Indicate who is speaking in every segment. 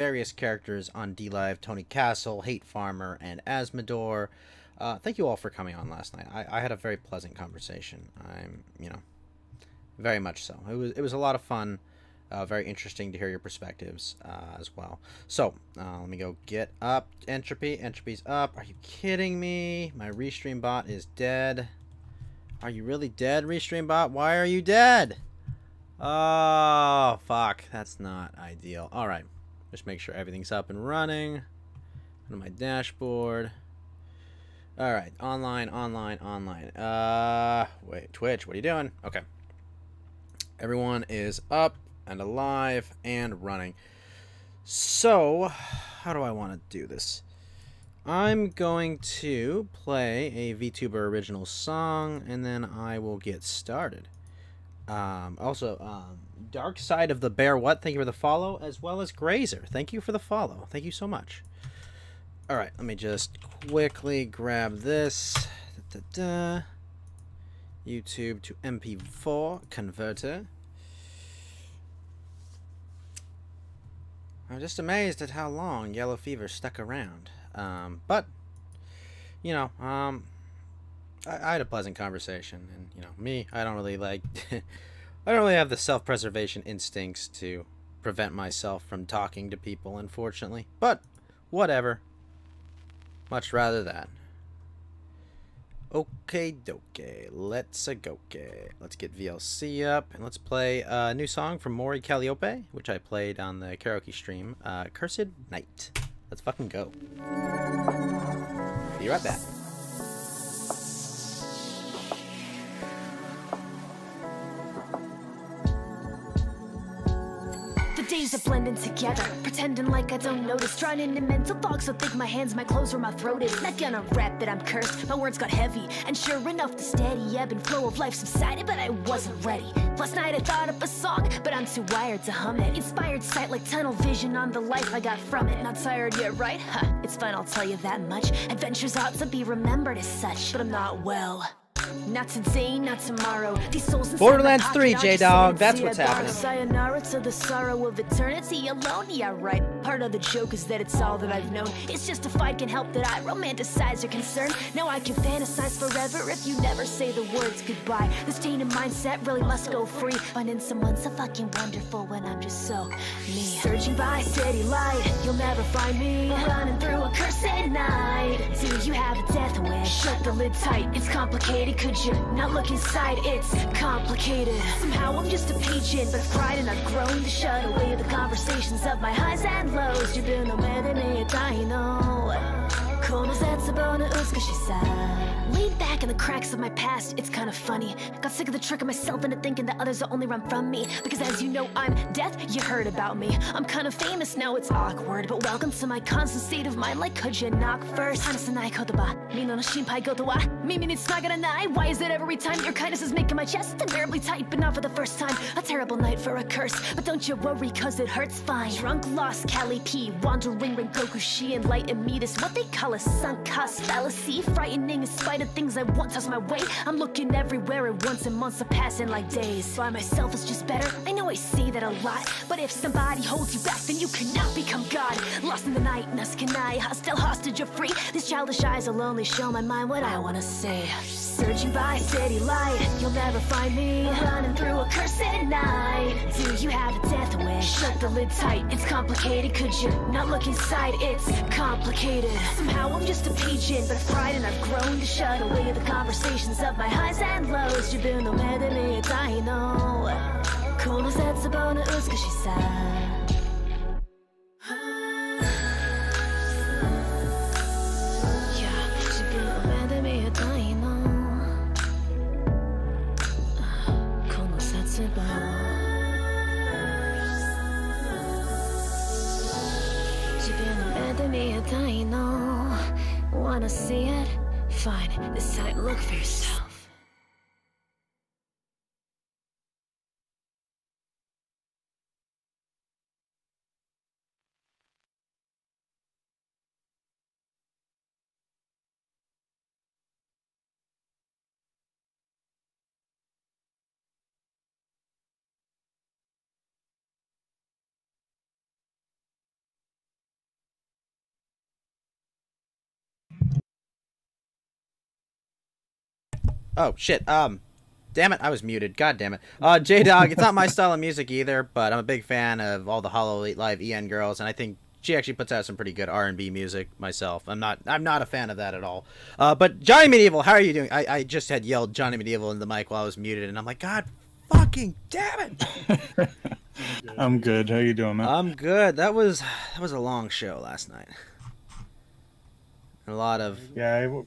Speaker 1: various characters on D Live: Tony Castle, Hate Farmer, and Asmodor. Thank you all for coming on last night. I had a very pleasant conversation. Very much so. It was a lot of fun. Very interesting to hear your perspectives as well. So let me go get up Entropy. Entropy's up. Are you kidding me? My restream bot is dead. Are you really dead, restream bot? Why are you dead? Oh, fuck. That's not ideal. All right. Just make sure everything's up and running on my dashboard. All right. Online. Wait. Twitch, what are you doing? Okay. Everyone is up and alive and running. So, how do I want to do this? I'm going to play a VTuber original song, and then I will get started. Dark Side of the Bear What? Thank you for the follow, as well as Grazer. Thank you for the follow. Thank you so much. Alright, let me just quickly grab this. YouTube to MP4 converter. I'm just amazed at how long Yellow Fever stuck around. But, you know, I had a pleasant conversation, and, you know, me, I don't really like, I don't really have the self-preservation instincts to prevent myself from talking to people, unfortunately. But, whatever. Much rather that. Okay doke, let's go. Let's get VLC up, and let's play a new song from Mori Calliope, which I played on the karaoke stream, Cursed Night. Let's fucking go. Be right back.
Speaker 2: Days are blending together, pretending like I don't notice, drowning in mental thoughts so thick my hands might close where my throat is. Not gonna rap that I'm cursed, my words got heavy, and sure enough the steady ebb and flow of life subsided, but I wasn't ready. Last night I thought up a song, but I'm too wired to hum it. Inspired sight like tunnel vision on the life I got from it. Not tired yet, right? Huh, it's fine, I'll tell you that much. Adventures ought to be remembered as such, but I'm not well. Not today, not tomorrow. These souls
Speaker 1: Borderlands 3, J-Dog. That's what's happening.
Speaker 2: Sayonara to the sorrow of eternity alone. Yeah, right. Part of the joke is that it's all that I've known. It's just if I can help that I romanticize your concern. Now I can fantasize forever if you never say the words goodbye. This tainted mindset really must go free. Finding someone so fucking wonderful when I'm just so me. Searching by city light, you'll never find me. Running through a cursed night. Do you have a death wish? Shut the lid tight, it's complicated. Could you not look inside? It's complicated. Somehow I'm just a page in, but I've cried and I've grown to shut away the conversations of my highs and lows. You've been a man that made I know. Lean back in the cracks of my past, it's kind of funny. Got sick of the trick of myself into thinking that others will only run from me. Because as you know, I'm death, you heard about me. I'm kind of famous now, it's awkward, but welcome to my constant state of mind. Like, could you knock first? Why is it every time your kindness is making my chest unbearably tight, but not for the first time? A terrible night for a curse, but don't you worry, cause it hurts fine. Drunk, lost, Cali P, wandering Rengoku, she enlightened me. This what they call a sunk cost fallacy. Frightening in spite of things I want tossed my way. I'm looking everywhere at once and months are passing like days. By myself is just better, I know I say that a lot, but if somebody holds you back, then you cannot become God. Lost in the night, Nuskanai, hostile hostage of free. These childish eyes will only show my mind what I wanna say. Searching by city light, you'll never find me. Running through a cursed night. Do you have a death wish? Shut the lid tight, it's complicated. Could you not look inside? It's complicated. Somehow I'm just a page in, but I've cried and I've grown to shut away the conversations of my highs and lows. You've been no man that me, I know. Cool as that's about to us, cause she's sad. Wanna see it? Fine, this time look for yourself.
Speaker 1: Oh shit. Damn it, I was muted. God damn it. J-Dog, it's not my style of music either, but I'm a big fan of all the Hollow Live EN girls, and I think she actually puts out some pretty good R&B music myself. I'm not a fan of that at all. But Johnny Medieval, how are you doing? I just had yelled Johnny Medieval in the mic while I was muted, and I'm like, God fucking damn it.
Speaker 3: I'm good. How you doing, man?
Speaker 1: I'm good. That was a long show last night. A lot of...
Speaker 3: Yeah,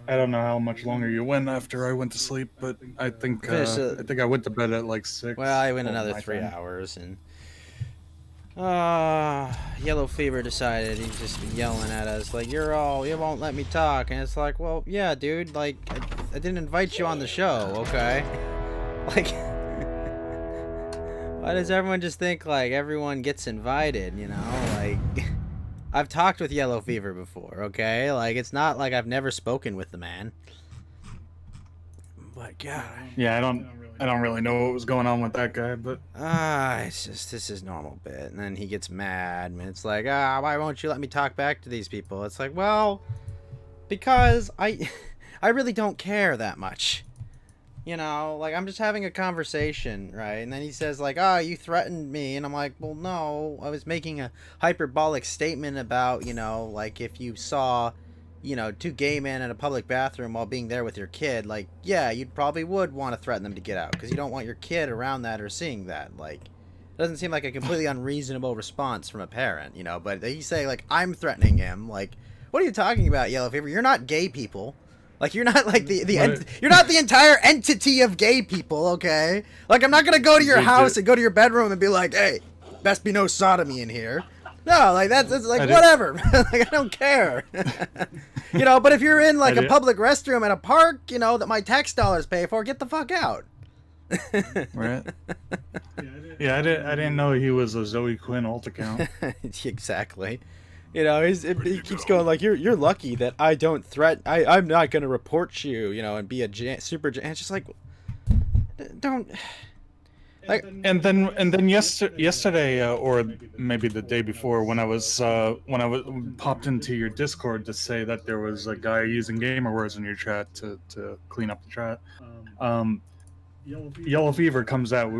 Speaker 3: I don't know how much longer you went after I went to sleep, but I think I went to bed at like 6.
Speaker 1: Well, I went another 3 hours, and Yellow Fever decided he's just yelling at us like, you won't let me talk, and it's like, well, yeah, dude, like I didn't invite you on the show, okay? Like, why does everyone just think like everyone gets invited, you know? Like, I've talked with Yellow Fever before, okay? Like, it's not like I've never spoken with the man. But God.
Speaker 3: Yeah, I don't really know what was going on with that guy, but
Speaker 1: it's just, this is normal bit. And then he gets mad, and it's like, why won't you let me talk back to these people? It's like, well, because I really don't care that much. You know, like, I'm just having a conversation, right? And then he says, like, you threatened me. And I'm like, well, no, I was making a hyperbolic statement about, you know, like, if you saw, you know, 2 gay men in a public bathroom while being there with your kid, like, yeah, you probably would want to threaten them to get out, because you don't want your kid around that or seeing that. Like, it doesn't seem like a completely unreasonable response from a parent, you know? But he's saying, like, I'm threatening him. Like, what are you talking about, Yellow Fever? You're not gay people. Like, you're not, like, you're not the entire entity of gay people, okay? Like, I'm not gonna go to your house and go to your bedroom and be like, hey, best be no sodomy in here. No, like, that's like, whatever. Like, I don't care. You know, but if you're in, like, a public restroom at a park, you know, that my tax dollars pay for, get the fuck out.
Speaker 3: Right. Yeah, I didn't know he was a Zoe Quinn alt account.
Speaker 1: Exactly. You know, he keeps going like, you're lucky that I don't I'm not going to report you, you know, and be a super... It's just like, don't... Like,
Speaker 3: and then yesterday, or maybe the day before, when I was popped into your Discord to say that there was a guy using gamer words in your chat to clean up the chat, Yellow Fever comes at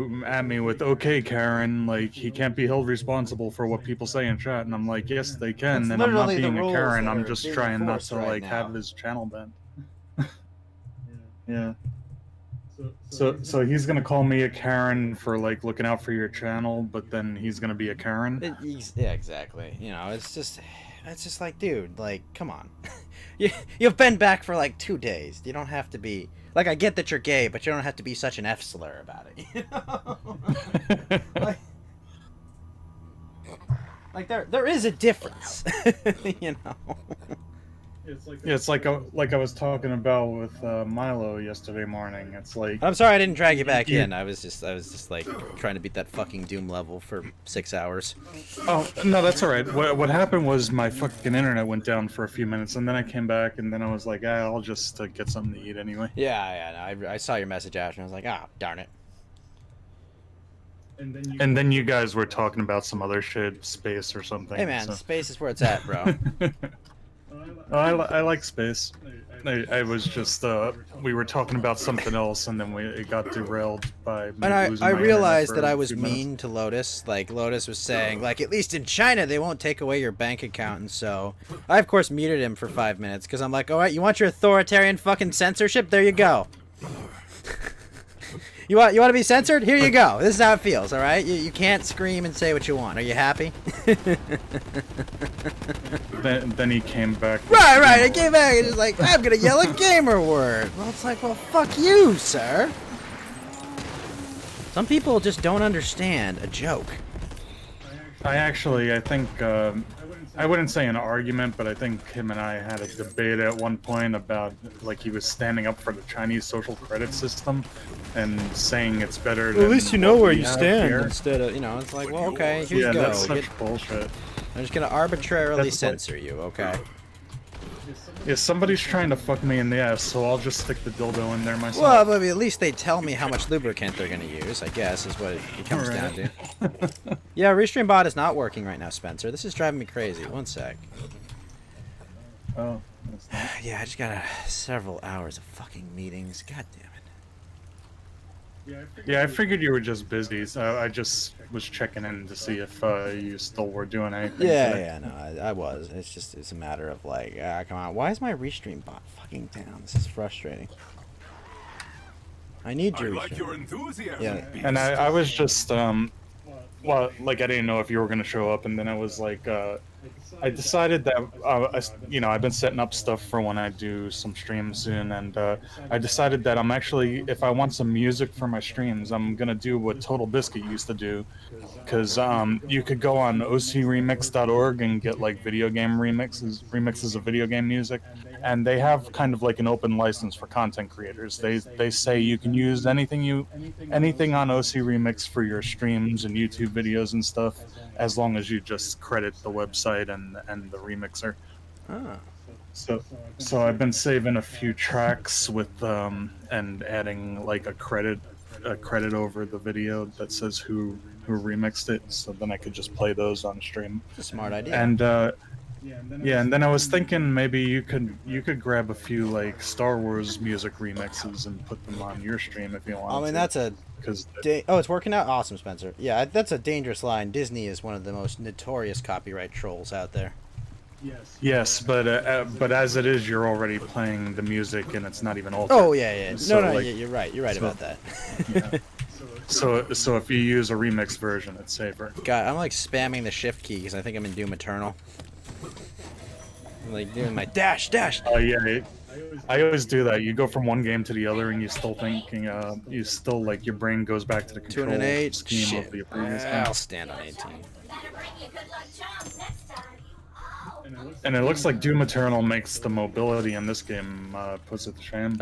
Speaker 3: me with, okay, Karen, like, he can't be held responsible for what people say in chat. And I'm like, yes, they can. And I'm not being a Karen. I'm just trying not to, like, have his channel banned. Yeah. So he's going to call me a Karen for, like, looking out for your channel, but then he's going to be a Karen?
Speaker 1: Yeah, exactly. You know, it's just like, dude, like, come on. You've been back for, like, 2 days. You don't have to be... Like, I get that you're gay, but you don't have to be such an F slur about it, you know? like there is a difference, you know?
Speaker 3: It's like I was talking about with Milo yesterday morning. It's like,
Speaker 1: I'm sorry I didn't drag you back in. I was just like trying to beat that fucking Doom level for 6 hours.
Speaker 3: Oh no, that's all right. What happened was my fucking internet went down for a few minutes, and then I came back, and then I was like, I'll just get something to eat anyway.
Speaker 1: Yeah. No, I saw your message after, and I was like, darn it.
Speaker 3: And then you guys were talking about some other shit, space or something.
Speaker 1: Hey man, space is where it's at, bro.
Speaker 3: I like space. I was just we were talking about something else, and then it got derailed by me
Speaker 1: and I realized that I was mean to Lotus. Like, Lotus was saying, like, at least in China they won't take away your bank account, and so I of course muted him for 5 minutes because I'm like, all right, you want your authoritarian fucking censorship? There you go. You want to be censored? Here you go. This is how it feels, all right? You can't scream and say what you want. Are you happy?
Speaker 3: Then he came back.
Speaker 1: Right. I came back and just like, I'm gonna yell a gamer word. Well, it's like, well, fuck you, sir. Some people just don't understand a joke.
Speaker 3: I think I wouldn't say an argument, but I think him and I had a debate at one point about, like, he was standing up for the Chinese social credit system and saying it's better than...
Speaker 1: Well, at least you know where you stand instead of, you know, it's like, well, okay, here you go.
Speaker 3: That's such bullshit.
Speaker 1: I'm just gonna arbitrarily censor you, okay?
Speaker 3: Yeah, somebody's trying to fuck me in the ass, so I'll just stick the dildo in there myself.
Speaker 1: Well, but at least they tell me how much lubricant they're gonna use, I guess, is what it comes down to. Yeah, Restream bot is not working right now, Spencer. This is driving me crazy. One sec.
Speaker 3: Oh, that's nice.
Speaker 1: Yeah, I just got several hours of fucking meetings. God damn it.
Speaker 3: Yeah, I figured you were just busy, so I just was checking in to see if you still were doing anything today.
Speaker 1: Yeah, no, I was. It's a matter of like, come on. Why is my restream bot fucking down? This is frustrating. I need your
Speaker 4: like
Speaker 1: restream.
Speaker 4: your enthusiasm.
Speaker 1: Yeah.
Speaker 3: And I was just, well, like I didn't know if you were gonna show up, and then I was like, I decided that, I've been setting up stuff for when I do some streams soon, and I decided that I'm actually, if I want some music for my streams, I'm gonna do what Total Biscuit used to do, because you could go on ocremix.org and get like video game remixes of video game music, and they have kind of like an open license for content creators. They say you can use anything on OC Remix for your streams and YouTube videos and stuff, as long as you just credit the website and the remixer.
Speaker 1: Ah.
Speaker 3: So I've been saving a few tracks with and adding like a credit over the video that says who remixed it, so then I could just play those on stream.
Speaker 1: It's a smart idea.
Speaker 3: And yeah, and then I was thinking maybe you could grab a few like Star Wars music remixes and put them on your stream if you want.
Speaker 1: I mean, that's a... it's working out? Awesome, Spencer. Yeah, that's a dangerous line. Disney is one of the most notorious copyright trolls out there.
Speaker 3: Yes, but as it is, you're already playing the music and it's not even altered.
Speaker 1: Oh, yeah.
Speaker 3: So,
Speaker 1: no,
Speaker 3: like,
Speaker 1: you're right. You're right about that.
Speaker 3: Yeah. So if you use a remix version, it's safer.
Speaker 1: God, I'm like spamming the shift key because I think I'm in Doom Eternal. I'm like doing my dash.
Speaker 3: Oh yeah, I always do that. You go from one game to the other, and you still thinking, like your brain goes back to the control
Speaker 1: 2 and 8.
Speaker 3: scheme
Speaker 1: Shit.
Speaker 3: of the previous
Speaker 1: I'll
Speaker 3: game.
Speaker 1: stand on 18.
Speaker 3: And it looks like Doom Eternal makes the mobility in this game puts it to shame.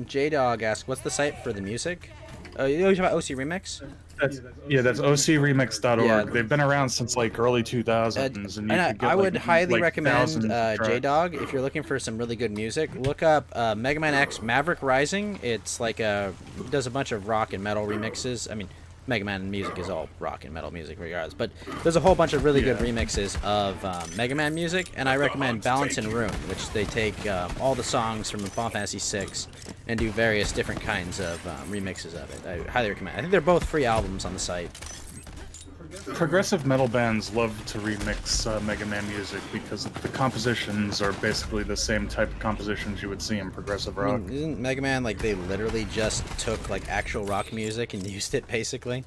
Speaker 1: J-Dog asked, what's the site for the music? You talking about OC Remix?
Speaker 3: That's ocremix.org.
Speaker 1: Yeah.
Speaker 3: They've been around since like early 2000s, and you could get,
Speaker 1: I would
Speaker 3: like,
Speaker 1: highly
Speaker 3: like
Speaker 1: recommend
Speaker 3: thousands of tracks.
Speaker 1: J-Dog if you're looking for some really good music. Look up Mega Man X Maverick Rising. It's like it does a bunch of rock and metal remixes. I mean, Mega Man music is all rock and metal music regardless, but there's a whole bunch of really good remixes of Mega Man music, and I recommend Balance and Room, which they take all the songs from Final Fantasy VI and do various different kinds of remixes of it. I highly recommend. I think they're both free albums on the site.
Speaker 3: Progressive metal bands love to remix Mega Man music because the compositions are basically the same type of compositions you would see in progressive rock.
Speaker 1: I mean, isn't Mega Man like they literally just took like actual rock music and used it basically?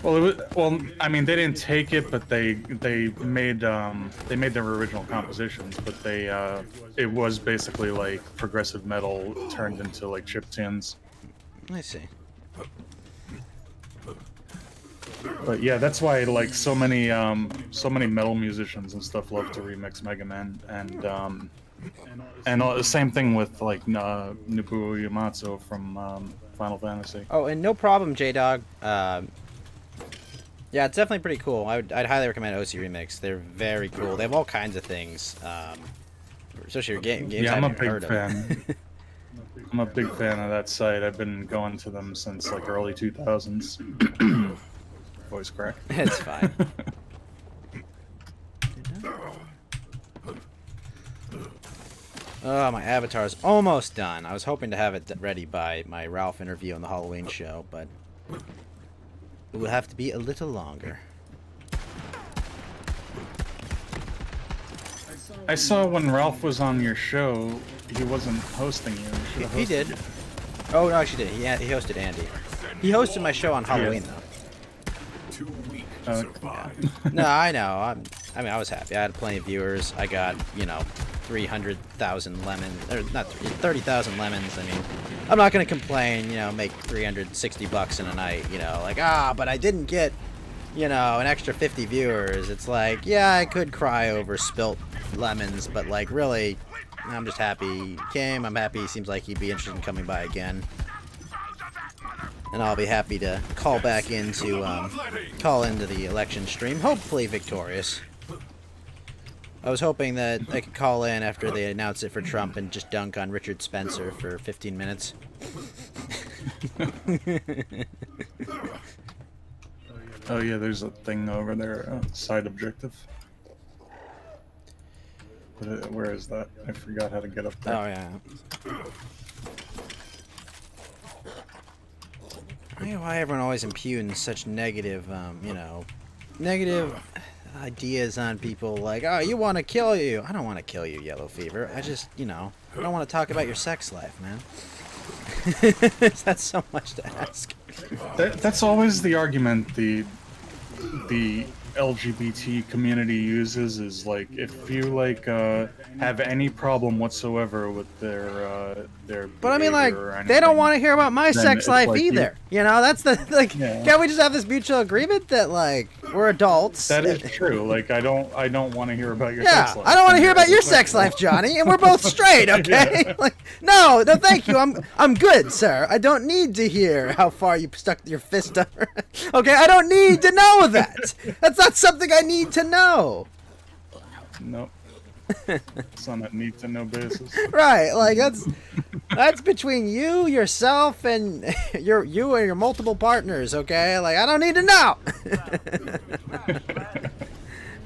Speaker 3: Well, I mean, they didn't take it, but they made their original compositions. But it was basically like progressive metal turned into like chiptunes.
Speaker 1: I see.
Speaker 3: But yeah, that's why like so many metal musicians and stuff love to remix Mega Man, and the same thing with like Nobuo Uematsu from Final Fantasy.
Speaker 1: Oh, and no problem, J-Dog. Yeah, it's definitely pretty cool. I'd highly recommend OC Remix. They're very cool. They have all kinds of things, especially your games
Speaker 3: Yeah,
Speaker 1: I
Speaker 3: I'm a
Speaker 1: haven't heard
Speaker 3: big
Speaker 1: of.
Speaker 3: fan. I'm a big fan of that site. I've been going to them since like early 2000s. Voice crack.
Speaker 1: It's fine. Oh, my avatar's almost done. I was hoping to have it ready by my Ralph interview on the Halloween show, but it will have to be a little longer.
Speaker 3: I saw when Ralph was on your show, he wasn't hosting you. Should've
Speaker 1: He
Speaker 3: hosted
Speaker 1: did.
Speaker 3: you.
Speaker 1: Oh, no, actually did. He hosted Andy. He hosted my show on Halloween, though.
Speaker 4: Too weak to survive.
Speaker 1: No, I know. I mean, I was happy. I had plenty of viewers. I got, 300,000 lemons, or not 30,000 lemons. I mean, I'm not gonna complain. Make $360 in a night. But I didn't get, an extra 50 viewers. It's like, yeah, I could cry over spilt lemons, but like, really, I'm just happy he came. I'm happy. He seems like he'd be interested in coming by again. And I'll be happy to call back into the election stream, hopefully victorious. I was hoping that I could call in after they announce it for Trump and just dunk on Richard Spencer for 15 minutes.
Speaker 3: Oh yeah, there's a thing over there, side objective. But where is that? I forgot how to get up there.
Speaker 1: Oh yeah. I don't know why everyone always impugns such negative, negative ideas on people. Like, oh, you want to kill you? I don't want to kill you, Yellow Fever. I just, I don't want to talk about your sex life, man. That's so much to ask.
Speaker 3: That's always the argument the LGBT community uses, is like, if you like have any problem whatsoever with their
Speaker 1: But I mean, like,
Speaker 3: behavior or
Speaker 1: they don't
Speaker 3: anything,
Speaker 1: want to hear about my
Speaker 3: then
Speaker 1: sex
Speaker 3: it's
Speaker 1: life
Speaker 3: like
Speaker 1: either. That's the like.
Speaker 3: Yeah.
Speaker 1: Can't we just have this mutual agreement that like we're adults?
Speaker 3: That is true. Like, I don't want to hear about your
Speaker 1: Yeah,
Speaker 3: sex life.
Speaker 1: I don't want to hear about your sex life, Johnny, and we're both straight, okay?
Speaker 3: Yeah.
Speaker 1: Like, no, thank you. I'm good, sir. I don't need to hear how far you stuck your fist up. Okay, I don't need to know that. That's not something I need to know.
Speaker 3: Nope. It's on a need to know basis.
Speaker 1: Right, like that's between you, yourself, and your multiple partners, okay? Like, I don't need to know.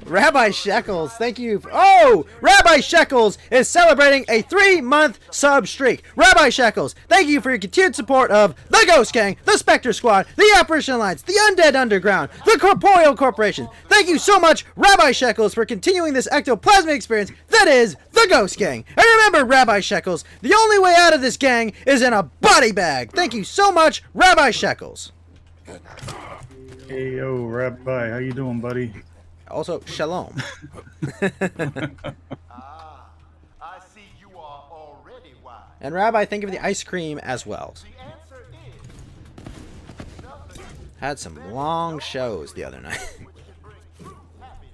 Speaker 1: Rabbi Shekels, thank you. Oh, Rabbi Shekels is celebrating a 3-month sub streak. Rabbi Shekels, thank you for your continued support of the Ghost Gang, the Spectre Squad, the Apparition Alliance, the Undead Underground, the Corporeal Corporation. Thank you so much, Rabbi Shekels, for continuing this ectoplasmic experience that is the Ghost Gang. And remember, Rabbi Shekels, the only way out of this gang is in a body bag. Thank you so much, Rabbi Shekels.
Speaker 3: Hey, yo, Rabbi, how you doing, buddy?
Speaker 1: Also, shalom.
Speaker 5: I see you are already wise.
Speaker 1: And Rabbi, think of the ice cream as well.
Speaker 5: The answer is nothing.
Speaker 1: Had some long shows the other night.
Speaker 5: Which can bring true happiness.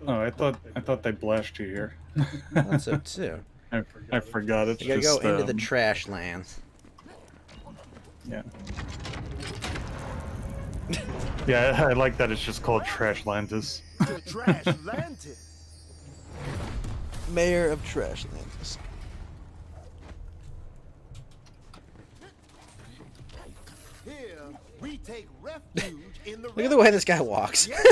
Speaker 3: Oh, I thought they blasted you here.
Speaker 1: That's so too.
Speaker 3: I forgot. It's
Speaker 1: You gotta
Speaker 3: just
Speaker 1: go into the trash lands.
Speaker 3: yeah. Yeah, I like that it's just called Trashlantis.
Speaker 5: The trash lantern.
Speaker 1: Mayor of Trash Lands.
Speaker 5: Here we take refuge in the
Speaker 1: Look at the way this guy walks.
Speaker 5: Yes,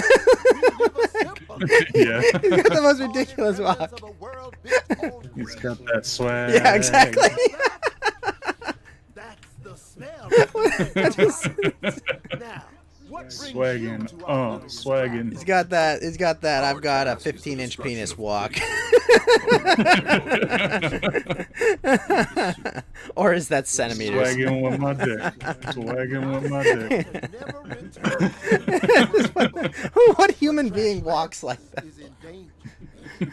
Speaker 5: we live a simple
Speaker 3: Yeah.
Speaker 1: He's got the most ridiculous walk.
Speaker 5: of a world built on
Speaker 3: He's
Speaker 5: grace.
Speaker 3: got that swag.
Speaker 1: Yeah, exactly.
Speaker 5: That's the smell. Now, what brings you
Speaker 3: Swaggin'.
Speaker 5: to our little
Speaker 3: Swaggin'.
Speaker 1: He's got that. He's got that. I've got a 15-inch penis walk. Or is that centimeters?
Speaker 3: Swaggin' with my dick. Swaggin' with my dick.
Speaker 5: never return.
Speaker 1: What human being walks like that?
Speaker 5: Is in danger.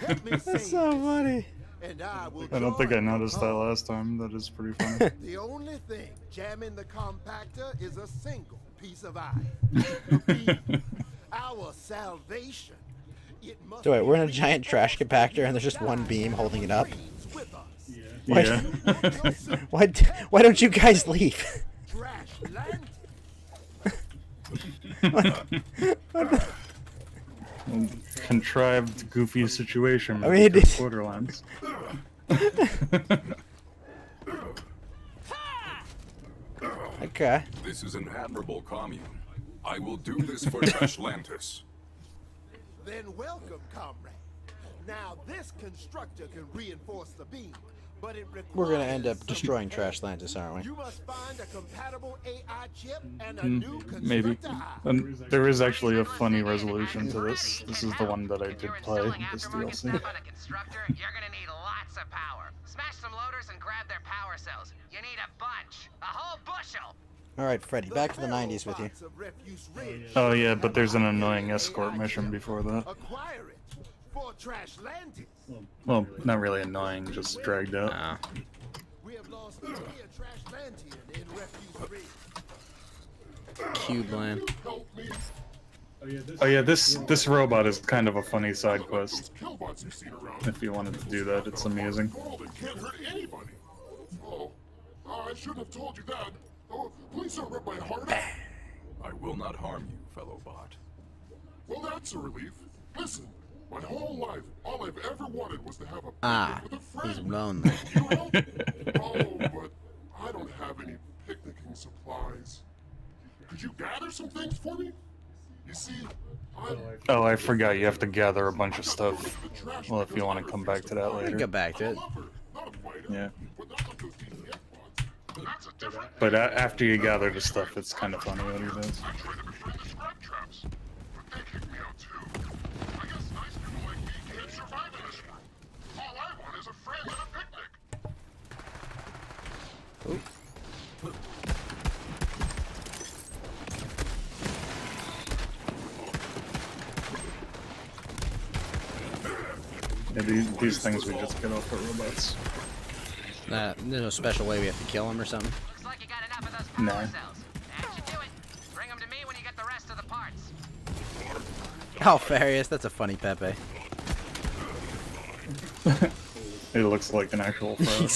Speaker 5: Let me say
Speaker 1: That's so
Speaker 5: this,
Speaker 1: funny.
Speaker 5: and I will
Speaker 3: I don't think I
Speaker 5: join the
Speaker 3: noticed that
Speaker 5: cause.
Speaker 3: last time. That is pretty funny.
Speaker 5: The only thing jamming the compactor is a single piece of iron. Our salvation. It must
Speaker 1: So wait, we're in a
Speaker 5: be
Speaker 1: giant trash compactor and there's just one beam holding it up.
Speaker 5: with us.
Speaker 3: Yeah.
Speaker 1: Why don't you guys leave?
Speaker 5: Trash land.
Speaker 3: Contrived, goofy situation.
Speaker 1: I mean,
Speaker 3: with Borderlands.
Speaker 1: Okay.
Speaker 4: This is an admirable commune. I will do this for Trashlantis.
Speaker 5: Then welcome, comrade. Now this constructor can reinforce the beam, but it requires
Speaker 1: We're gonna end up
Speaker 5: some
Speaker 1: destroying
Speaker 5: help.
Speaker 1: Trash Lantis, aren't we?
Speaker 5: You must find a compatible AI chip and a new
Speaker 3: Maybe.
Speaker 5: constructor eye.
Speaker 3: And there is actually a funny resolution to this. This is the one that I did play, this
Speaker 6: Aftermarket
Speaker 3: DLC.
Speaker 6: stuff on a constructor, you're gonna need lots of power. Smash some loaders and grab their power cells. You need a bunch. A whole bushel.
Speaker 1: Alright, Freddy, back to the 90s with you.
Speaker 5: Box of Refuse Ridge.
Speaker 3: Oh yeah, but there's an annoying escort mission before that.
Speaker 5: Acquire it for Trashlantis.
Speaker 3: Well, not really annoying, just dragged out.
Speaker 1: Ah.
Speaker 5: We have lost many a Trashlantian in Refuse Ridge.
Speaker 1: Cube land.
Speaker 3: Oh yeah, this robot is kind of a funny side quest.
Speaker 4: Killbots you see around
Speaker 3: If you wanted to do that, it's amusing.
Speaker 4: the world and can't hurt anybody. Oh, I shouldn't have told you that. Oh, please don't rip my heart out. I will not harm you, fellow bot. Well, that's a relief. Listen, my whole life, all I've ever wanted was to have a
Speaker 1: Ah,
Speaker 4: picnic with a friend.
Speaker 1: he's lonely.
Speaker 4: You know? Oh, but I don't have any picnicking supplies. Could you gather some things for me? You see,
Speaker 3: Oh, I forgot. You have to gather a bunch of stuff. Well, if you want to come back to that
Speaker 1: Go
Speaker 3: later.
Speaker 1: back to it.
Speaker 3: Yeah. But after you gather the stuff, it's kind of funny what he does.
Speaker 1: Ooh.
Speaker 3: Yeah, these things we just get off the robots.
Speaker 1: There's no special way we have to kill him or something.
Speaker 6: Looks like you got enough of those power
Speaker 3: Nah.
Speaker 6: cells. That should do it. Bring them to me when you get the rest of the parts.
Speaker 1: Alfarius, that's a funny Pepe.
Speaker 3: It looks like an actual frog.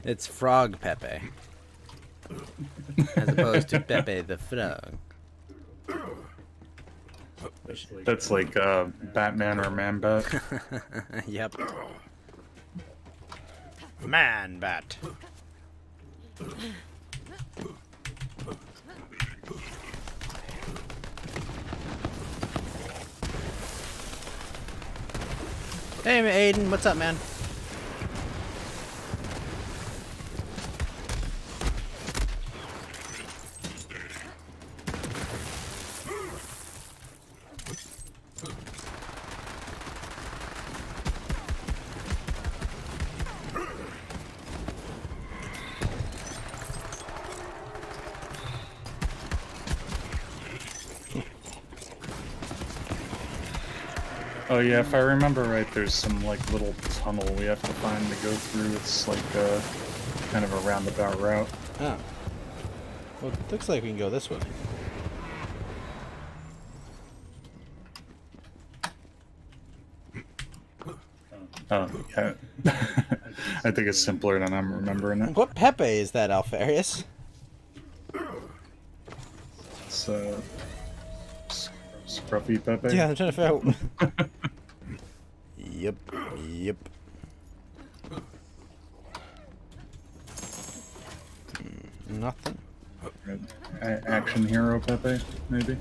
Speaker 1: It's Frog Pepe. As opposed to Pepe the Frog.
Speaker 3: That's like Batman or Man-Bat.
Speaker 1: Yep. Man Bat. Hey, Aiden, what's up, man?
Speaker 3: Oh yeah, if I remember right, there's some like little tunnel we have to find to go through. It's like kind of a roundabout route.
Speaker 1: Oh. Well, it looks like we can go this way.
Speaker 3: Oh yeah, I think it's simpler than I'm remembering it.
Speaker 1: What Pepe is that, Alfarius?
Speaker 3: It's Scruffy Pepe.
Speaker 1: Yeah, I'm trying to figure out. Yep. Yep. Nothing.
Speaker 3: Action hero Pepe, maybe.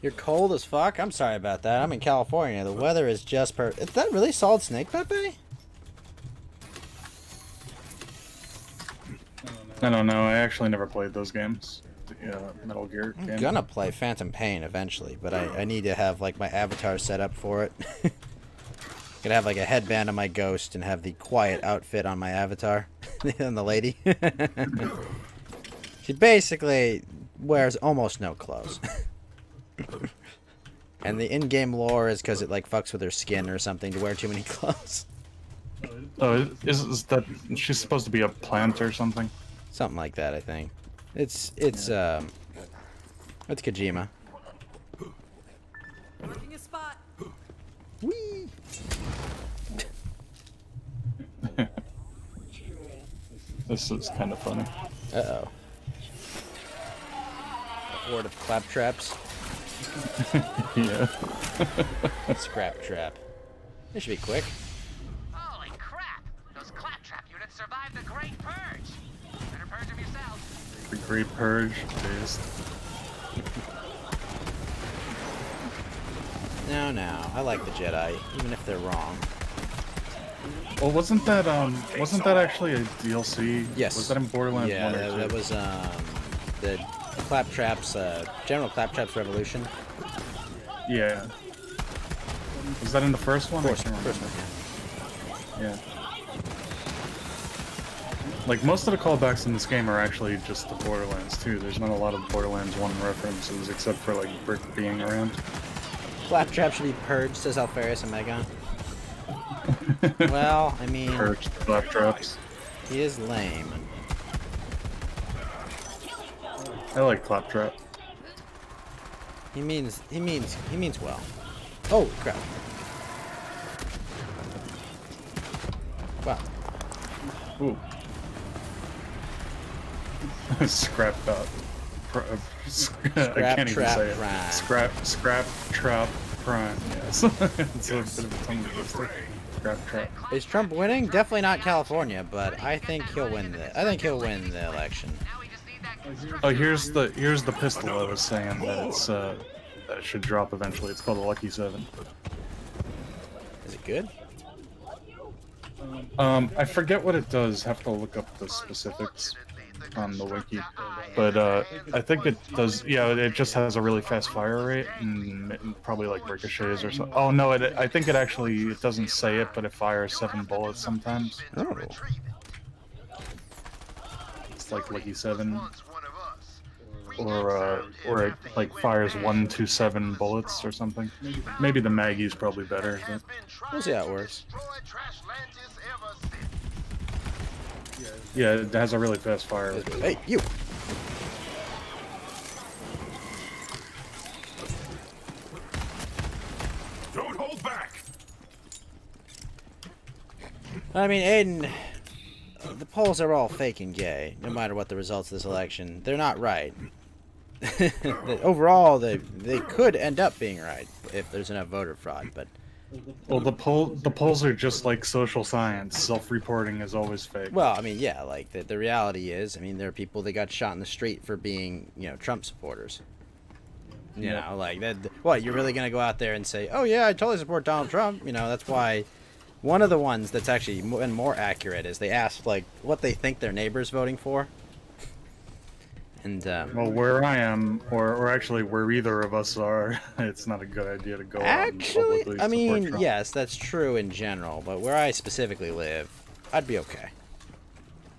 Speaker 1: You're cold as fuck? I'm sorry about that. I'm in California. The weather is just perfect. Is that really Solid Snake Pepe?
Speaker 3: I don't know. I actually never played those games. The Metal Gear
Speaker 1: I'm
Speaker 3: game.
Speaker 1: gonna play Phantom Pain eventually, but I need to have like my avatar set up for it. Gonna have like a headband on my ghost and have the quiet outfit on my avatar. And the lady. She basically wears almost no clothes. And the in-game lore is because it like fucks with her skin or something to wear too many clothes.
Speaker 3: Oh, is that she's supposed to be a plant or something?
Speaker 1: Something like that, I think. It's Kojima.
Speaker 7: Marking a spot.
Speaker 1: Whee!
Speaker 3: This is kind of funny.
Speaker 1: Uh-oh. A horde of claptraps.
Speaker 3: Yeah.
Speaker 1: Scrap trap. This should be quick.
Speaker 6: Holy crap! Those claptrap units survived the Great Purge. Better purge them yourself.
Speaker 3: The Great Purge. Based.
Speaker 1: No, I like the Jedi, even if they're wrong.
Speaker 3: Well, wasn't that actually a DLC?
Speaker 1: Yes.
Speaker 3: Was that in Borderlands
Speaker 1: Yeah,
Speaker 3: 1 or 2?
Speaker 1: that was the Claptraps, General Claptraps Revolution.
Speaker 3: Yeah. Was that in the first one? I
Speaker 1: First
Speaker 3: can't
Speaker 1: one,
Speaker 3: remember. Yeah. Like, most of the callbacks in this game are actually just the Borderlands 2. There's not a lot of Borderlands 1 references, except for, like, Brick being around.
Speaker 1: Claptrap should be purged, says Alfarius and Megon. Well, I mean,
Speaker 3: Purge the Claptraps.
Speaker 1: he is lame.
Speaker 3: I like Claptrap.
Speaker 1: He means well. Oh crap! Wow.
Speaker 3: Ooh. Scrap top. I can't even
Speaker 1: Trap
Speaker 3: say it.
Speaker 1: Prime.
Speaker 3: Scrap Trap Prime, yes. It's a bit of a tongue twister. Scrap Trap.
Speaker 1: Is Trump winning? Definitely not California, but I think he'll win the election.
Speaker 6: Now we just need that
Speaker 3: Oh, here's the pistol I was saying that it's that should drop eventually. It's called a Lucky 7.
Speaker 1: Is it good?
Speaker 3: I forget what it does. Have to look up the specifics on the wiki. But I think it does. Yeah, it just has a really fast fire rate and probably like ricochets or something. Oh no, I think it actually it doesn't say it, but it fires 7 bullets sometimes.
Speaker 1: Oh.
Speaker 3: It's like Lucky 7. Or it like fires 1 to 7 bullets or something. Maybe the Maggie's probably better. But...
Speaker 1: We'll see how it works.
Speaker 3: Yeah, it has a really fast fire.
Speaker 1: Hey, you!
Speaker 4: Don't hold back.
Speaker 1: I mean, Aiden, the polls are all fake and gay, no matter what the results of this election. They're not right. Overall, they could end up being right if there's enough voter fraud, but...
Speaker 3: Well, the polls are just like social science. Self-reporting is always fake.
Speaker 1: Well, I mean, yeah, like, the reality is, I mean, there are people that got shot in the street for being, you know, Trump supporters. You know, like, that. What, you're really going to go out there and say, oh, yeah, I totally support Donald Trump? You know, that's why one of the ones that's actually been more accurate is they asked, like, what they think their neighbor's voting for. And,
Speaker 3: well, where I am, or actually where either of us are, it's not a good idea to go
Speaker 1: actually,
Speaker 3: out and
Speaker 1: I mean,
Speaker 3: support Trump.
Speaker 1: yes, that's true in general, but where I specifically live, I'd be okay.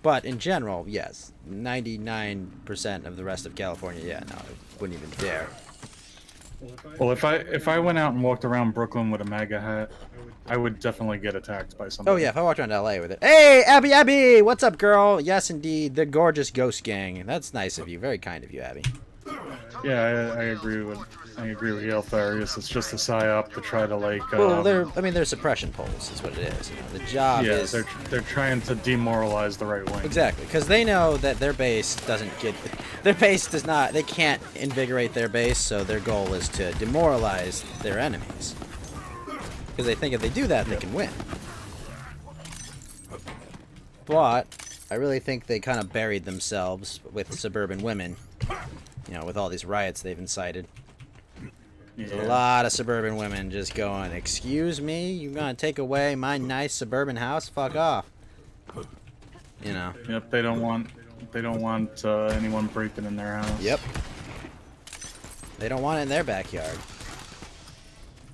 Speaker 1: But in general, yes, 99% of the rest of California, yeah, no, I wouldn't even dare.
Speaker 3: Well, if I went out and walked around Brooklyn with a MAGA hat, I would definitely get attacked by somebody.
Speaker 1: Oh yeah, if I walked around LA with it. Hey, Abby, what's up, girl? Yes, indeed, the gorgeous ghost gang. That's nice of you, very kind of you, Abby.
Speaker 3: Yeah, I agree with you, Alfarius. It's just a psyop to try to like.
Speaker 1: Well, they're suppression polls, is what it is. You know, the job is.
Speaker 3: Yeah, they're trying to demoralize the right wing.
Speaker 1: Exactly, because they know that their base doesn't get. Their base does not. They can't invigorate their base, so their goal is to demoralize their enemies. Because they think if they do that, they can win. But I really think they kind of buried themselves with suburban women. You know, with all these riots they've incited.
Speaker 3: Yeah.
Speaker 1: There's a lot of suburban women just going, excuse me, you're gonna take away my nice suburban house? Fuck off. You know.
Speaker 3: Yep, they don't want anyone breaking in their house.
Speaker 1: Yep. They don't want it in their backyard.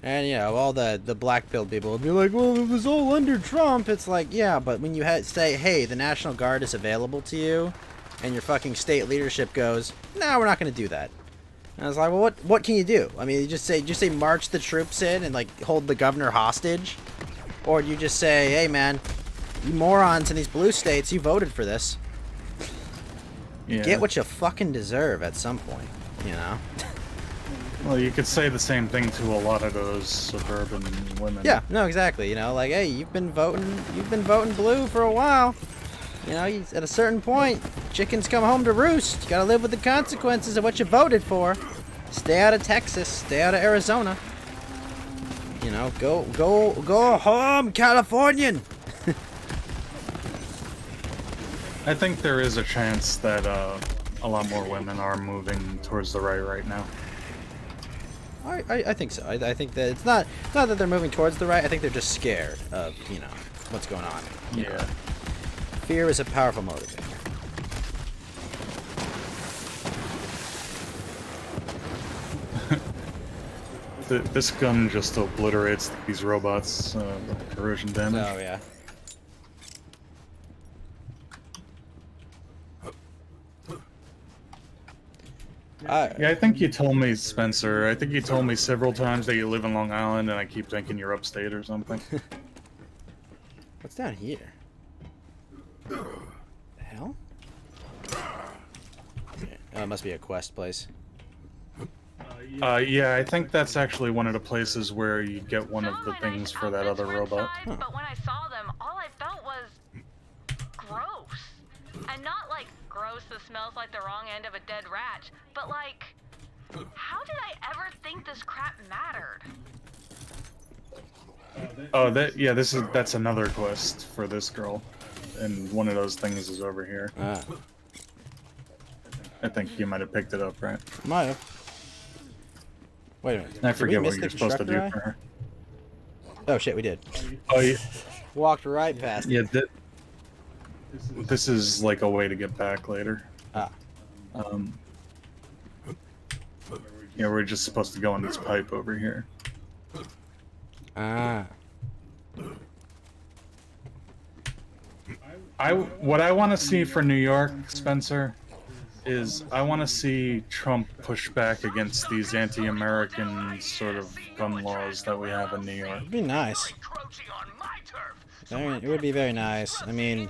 Speaker 1: And, you know, all the black-pilled people will be like, well, it was all under Trump. It's like, yeah, but when you say, hey, the National Guard is available to you, and your fucking state leadership goes, no, we're not going to do that. And I was like, well, what can you do? I mean, you just say march the troops in and, like, hold the governor hostage? Or do you just say, hey, man, you morons in these blue states, you voted for this.
Speaker 3: Yeah.
Speaker 1: Get what you fucking deserve at some point, you know?
Speaker 3: Well, you could say the same thing to a lot of those suburban women.
Speaker 1: Yeah, no, exactly. You know, like, hey, you've been voting blue for a while. You know, at a certain point, chickens come home to roost. You gotta live with the consequences of what you voted for. Stay out of Texas. Stay out of Arizona. You know, go home, Californian.
Speaker 3: I think there is a chance that a lot more women are moving towards the right now.
Speaker 1: I think so. I think that it's not that they're moving towards the right. I think they're just scared of, you know, what's going on. You know. Fear is a powerful motivator.
Speaker 3: This gun just obliterates these robots with corrosion damage.
Speaker 1: Oh yeah.
Speaker 3: Yeah, I think you told me, Spencer. I think you told me several times that you live in Long Island, and I keep thinking you're upstate or something.
Speaker 1: What's down here? The hell? Oh, it must be a quest place.
Speaker 3: Yeah, I think that's actually one of the places where you get one of the things for that other robot.
Speaker 7: Huh. But when I saw them, all I felt was gross. And not like gross that smells like the wrong end of a dead rat, but like, how did I ever think this crap mattered?
Speaker 3: Oh, that's another quest for this girl, and one of those things is over here.
Speaker 1: Ah.
Speaker 3: I think you might have picked it up, right?
Speaker 1: Might have. Wait a minute.
Speaker 3: I
Speaker 1: Did we
Speaker 3: forget
Speaker 1: miss
Speaker 3: what
Speaker 1: the
Speaker 3: you're supposed to do
Speaker 1: constructor
Speaker 3: for her.
Speaker 1: eye? Oh shit, we did.
Speaker 3: Oh, yeah.
Speaker 1: Walked right past it.
Speaker 3: Yeah, this is like a way to get back later.
Speaker 1: Ah.
Speaker 3: Yeah, we're just supposed to go in this pipe over here.
Speaker 1: Ah.
Speaker 3: What I want to see for New York, Spencer, is I want to see Trump push back against these anti-American sort of gun laws that we have in New York.
Speaker 1: It'd be nice. It would be very nice. I mean,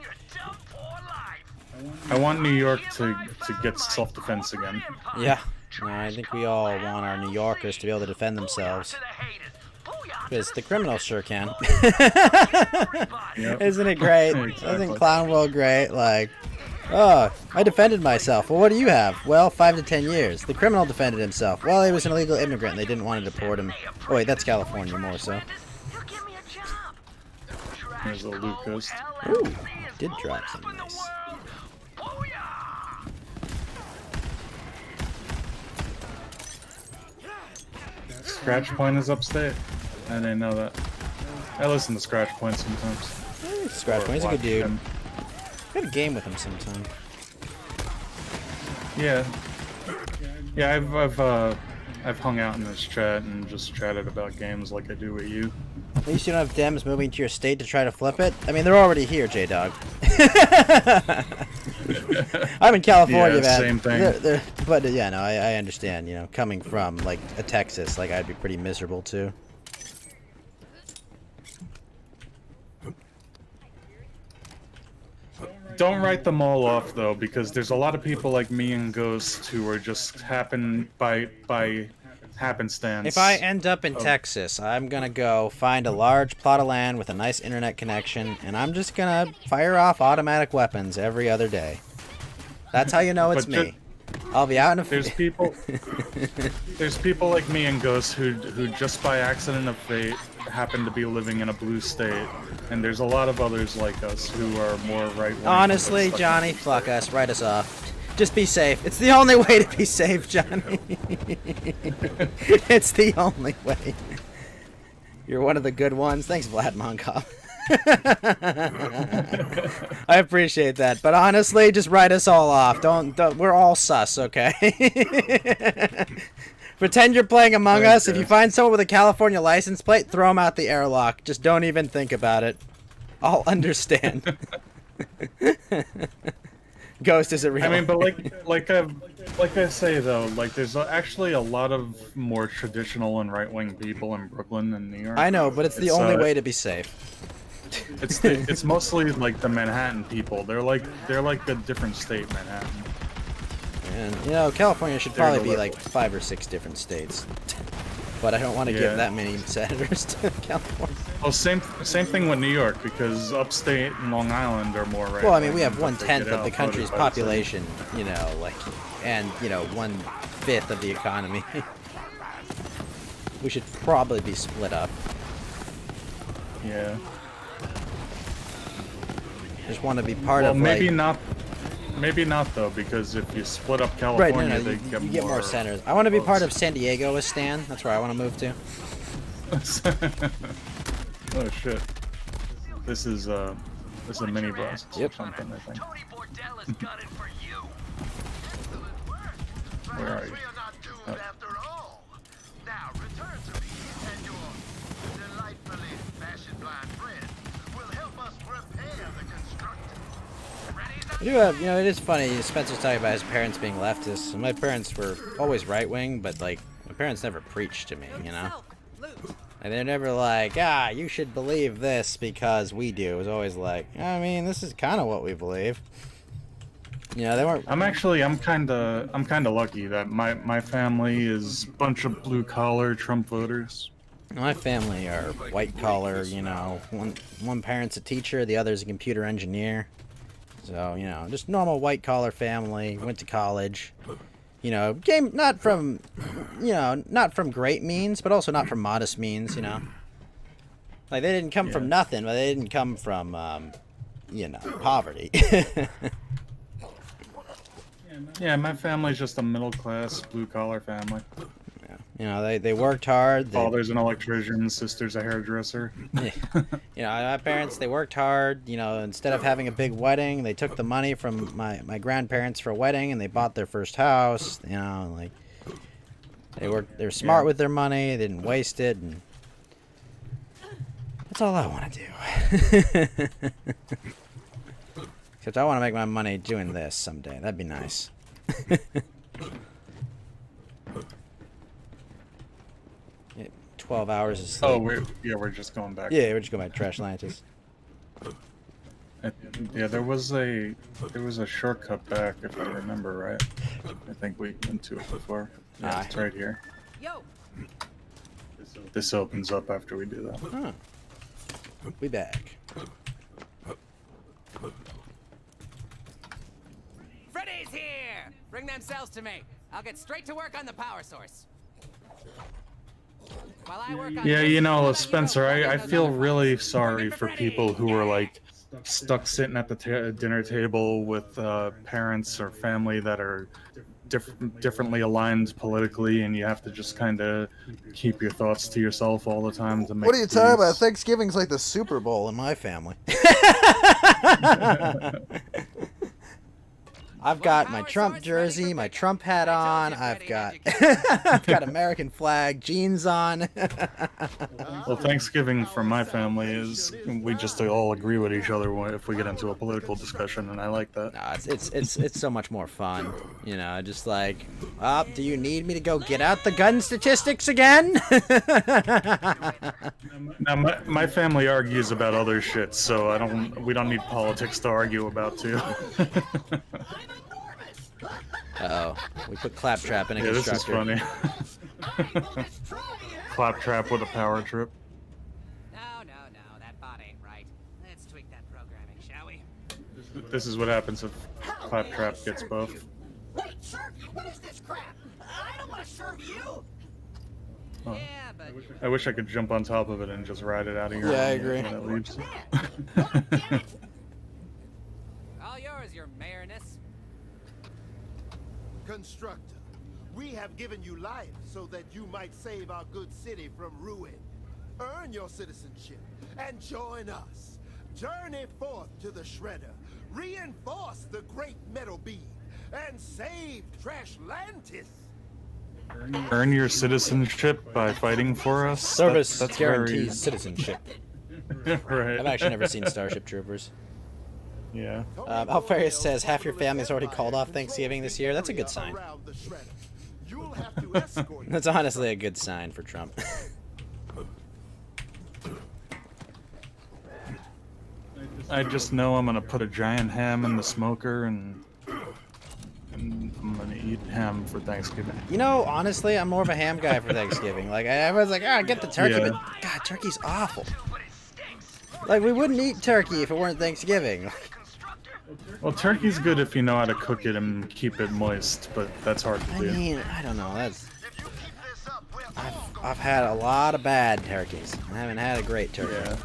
Speaker 3: I want New York to get self-defense again.
Speaker 1: yeah. No, I think we all want our New Yorkers to be able to defend themselves. Because the criminals sure can.
Speaker 3: Yep.
Speaker 1: Isn't it great?
Speaker 3: Exactly.
Speaker 1: Isn't Clown World great? Like, oh, I defended myself. Well, what do you have? Well, 5 to 10 years. The criminal defended himself. Well, he was an illegal immigrant and they didn't want to deport him. Oh, wait, that's California more so.
Speaker 3: There's a loot ghost.
Speaker 1: Ooh, did drop some nice.
Speaker 3: Scratch Point is upstate? I didn't know that. I listen to Scratch Point sometimes.
Speaker 1: Scratch Point, he's a
Speaker 3: Watch
Speaker 1: good dude.
Speaker 3: him.
Speaker 1: Got a game with him sometime.
Speaker 3: Yeah. Yeah, I've hung out in this chat and just chatted about games like I do with you.
Speaker 1: At least you don't have Dems moving to your state to try to flip it. I mean, they're already here, J-Dog. I'm in California,
Speaker 3: Yeah,
Speaker 1: man.
Speaker 3: same thing.
Speaker 1: But yeah, no, I understand. You know, coming from like a Texas, like I'd be pretty miserable too.
Speaker 3: Don't write them all off though, because there's a lot of people like me and Ghost who are just happen by happenstance.
Speaker 1: If I end up in Texas, I'm gonna go find a large plot of land with a nice internet connection, and I'm just gonna fire off automatic weapons every other day. That's how you know it's
Speaker 3: But
Speaker 1: me. I'll be out in a.
Speaker 3: There's people like me and Ghost who just by accident of fate happen to be living in a blue state, and there's a lot of others like us who are more right-wing.
Speaker 1: Honestly, Johnny, fuck us. Write us off. Just be safe. It's the only way to be safe, Johnny. It's the only way. You're one of the good ones. Thanks, Vlad Monkov. I appreciate that, but honestly, just write us all off. Don't we're all sus, okay? Pretend you're playing Among Us. If you find someone with a California license plate, throw them out the airlock. Just don't even think about it. I'll understand. Ghost is a real.
Speaker 3: I mean, but like I say though, like there's actually a lot of more traditional and right-wing people in Brooklyn and New York.
Speaker 1: I know, but it's the only way to be safe.
Speaker 3: It's mostly like the Manhattan people. They're like a different state, Manhattan.
Speaker 1: And you know, California should
Speaker 3: They're
Speaker 1: probably
Speaker 3: the
Speaker 1: be like
Speaker 3: liberals.
Speaker 1: 5 or 6 different states. But I don't want to
Speaker 3: Yeah.
Speaker 1: give that many senators to California.
Speaker 3: Well, same thing with New York, because upstate and Long Island are more right.
Speaker 1: Well, I mean, we have 1/10 of the country's population, you know, like, and you know, 1/5 of the economy. We should probably be split up.
Speaker 3: Yeah.
Speaker 1: Just want to be part
Speaker 3: Well,
Speaker 1: of
Speaker 3: maybe
Speaker 1: like.
Speaker 3: not. Maybe not though, because if you split up
Speaker 1: Right,
Speaker 3: California,
Speaker 1: no,
Speaker 3: they
Speaker 1: you get more senators. I want to be part of San Diego with Stan. That's where I want to move to.
Speaker 3: Oh shit! This is a minibus.
Speaker 1: Yep.
Speaker 3: Or something, I think.
Speaker 6: Tony Bordell has got it for you.
Speaker 3: Where are you?
Speaker 5: We are not doomed after all. Now return to me, and your delightfully fashion-blind friend will help us repair the constructor.
Speaker 1: I do have, you know, it is funny. Spencer's talking about his parents being leftists. My parents were always right wing, but like my parents never preached to me, you know. And they're never like, you should believe this because we do. It was always like, I mean, this is kind of what we believe. You know, they weren't.
Speaker 3: I'm kind of lucky that my family is a bunch of blue collar Trump voters.
Speaker 1: My family are white collar. You know, one parent's a teacher, the other's a computer engineer. So you know, just normal white collar family. Went to college. You know, came not from, you know, not from great means, but also not from modest means. You know, like they didn't come from nothing, but they didn't come from, you know, poverty.
Speaker 3: Yeah, my family's just a middle class blue collar family.
Speaker 1: Yeah. You know, they worked hard.
Speaker 3: Father's an electrician, sister's a hairdresser.
Speaker 1: You know, my parents, they worked hard. You know, instead of having a big wedding, they took the money from my grandparents for a wedding, and they bought their first house. You know, like they were smart with their money. They didn't waste it, and that's all I want to do. Except I want to make my money doing this someday. That'd be nice. Yeah, 12 hours of sleep.
Speaker 3: Oh, we're just going back.
Speaker 1: Yeah, we're just going back to Trash Atlantis.
Speaker 3: Yeah, there was a shortcut back, if I remember right. I think we went to it before. Yeah, it's right here.
Speaker 6: Yo.
Speaker 3: This opens up after we do that.
Speaker 1: Huh. We back.
Speaker 6: Freddy's here! Bring them cells to me. I'll get straight to work on the power source. While I work on
Speaker 3: Yeah,
Speaker 6: this,
Speaker 3: you know,
Speaker 6: I'll
Speaker 3: Spencer,
Speaker 6: let you know
Speaker 3: I
Speaker 6: those
Speaker 3: feel
Speaker 6: other
Speaker 3: really
Speaker 6: fucks.
Speaker 3: sorry
Speaker 6: Remember
Speaker 3: for
Speaker 6: Freddy?
Speaker 3: people who are like stuck sitting at the dinner table with parents or family that are differently aligned politically, and you have to just kind of keep your thoughts to yourself all the time to make
Speaker 1: What are you talking about?
Speaker 3: peace.
Speaker 1: Thanksgiving's like the Super Bowl in my family. I've got my Trump jersey, my Trump hat on. I've got I've got American flag jeans on.
Speaker 3: Well, Thanksgiving for my family is we just all agree with each other if we get into a political discussion, and I like that.
Speaker 1: No, it's so much more fun, you know. Just like, do you need me to go get out the gun statistics again?
Speaker 3: Now, my family argues about other shit, so we don't need politics to argue about too.
Speaker 1: Uh-oh, we put Claptrap in a
Speaker 3: Yeah, this is
Speaker 1: constructor.
Speaker 3: funny. Claptrap with a power trip.
Speaker 6: No, that bot ain't right. Let's tweak that programming, shall we?
Speaker 3: This is what happens if Claptrap gets both.
Speaker 5: Wait, sir, what is this crap? I don't want to serve you.
Speaker 3: Oh.
Speaker 6: Yeah, but
Speaker 3: I wish I could jump on top of it and just ride it out of here.
Speaker 1: Yeah, I agree.
Speaker 3: When it leaves.
Speaker 6: all yours, your mayorness.
Speaker 5: Constructor, we have given you life so that you might save our good city from ruin. Earn your citizenship and join us. Journey forth to the shredder, reinforce the great metal beam, and save Trashlantis.
Speaker 3: Earn your citizenship by fighting for us.
Speaker 1: Service
Speaker 3: That's
Speaker 1: guarantees citizenship.
Speaker 3: right.
Speaker 1: I've actually never seen Starship Troopers.
Speaker 3: Yeah.
Speaker 1: Alfarius says half your family's already called off Thanksgiving this year. That's a good sign. That's honestly a good sign for Trump.
Speaker 3: I just know I'm gonna put a giant ham in the smoker and I'm gonna eat ham for Thanksgiving.
Speaker 1: You know, honestly, I'm more of a ham guy for Thanksgiving. Like, I was like, get the turkey,
Speaker 3: Yeah.
Speaker 1: but God, turkey's awful. Like, we wouldn't eat turkey if it weren't Thanksgiving.
Speaker 3: Well, turkey's good if you know how to cook it and keep it moist, but that's hard to
Speaker 1: I
Speaker 3: do.
Speaker 1: mean, I don't know. I've had a lot of bad turkeys. I haven't had a great turkey.
Speaker 3: Yeah.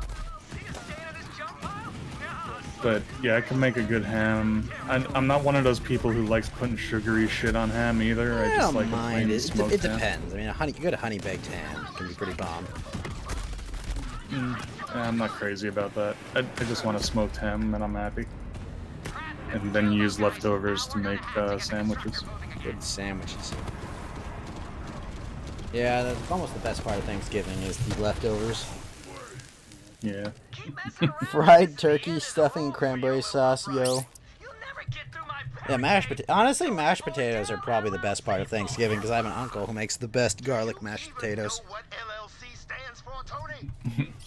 Speaker 3: But yeah, I can make a good ham. I'm not one of those people who likes putting sugary shit on ham either. I
Speaker 1: I
Speaker 3: just
Speaker 1: don't
Speaker 3: like a
Speaker 1: mind
Speaker 3: plain
Speaker 1: it.
Speaker 3: smoked
Speaker 1: It
Speaker 3: ham.
Speaker 1: depends. I mean, a good honey baked ham can be pretty bomb.
Speaker 3: I'm not crazy about that. I just want a smoked ham and I'm happy. And then use leftovers to make sandwiches.
Speaker 1: Good sandwiches. Yeah, that's almost the best part of Thanksgiving is the leftovers.
Speaker 3: Yeah.
Speaker 1: Fried turkey, stuffing, and cranberry sauce, yo. Yeah, honestly, mashed potatoes are probably the best part of Thanksgiving because I have an uncle who makes the best garlic mashed potatoes.
Speaker 5: What LLC stands for, Tony?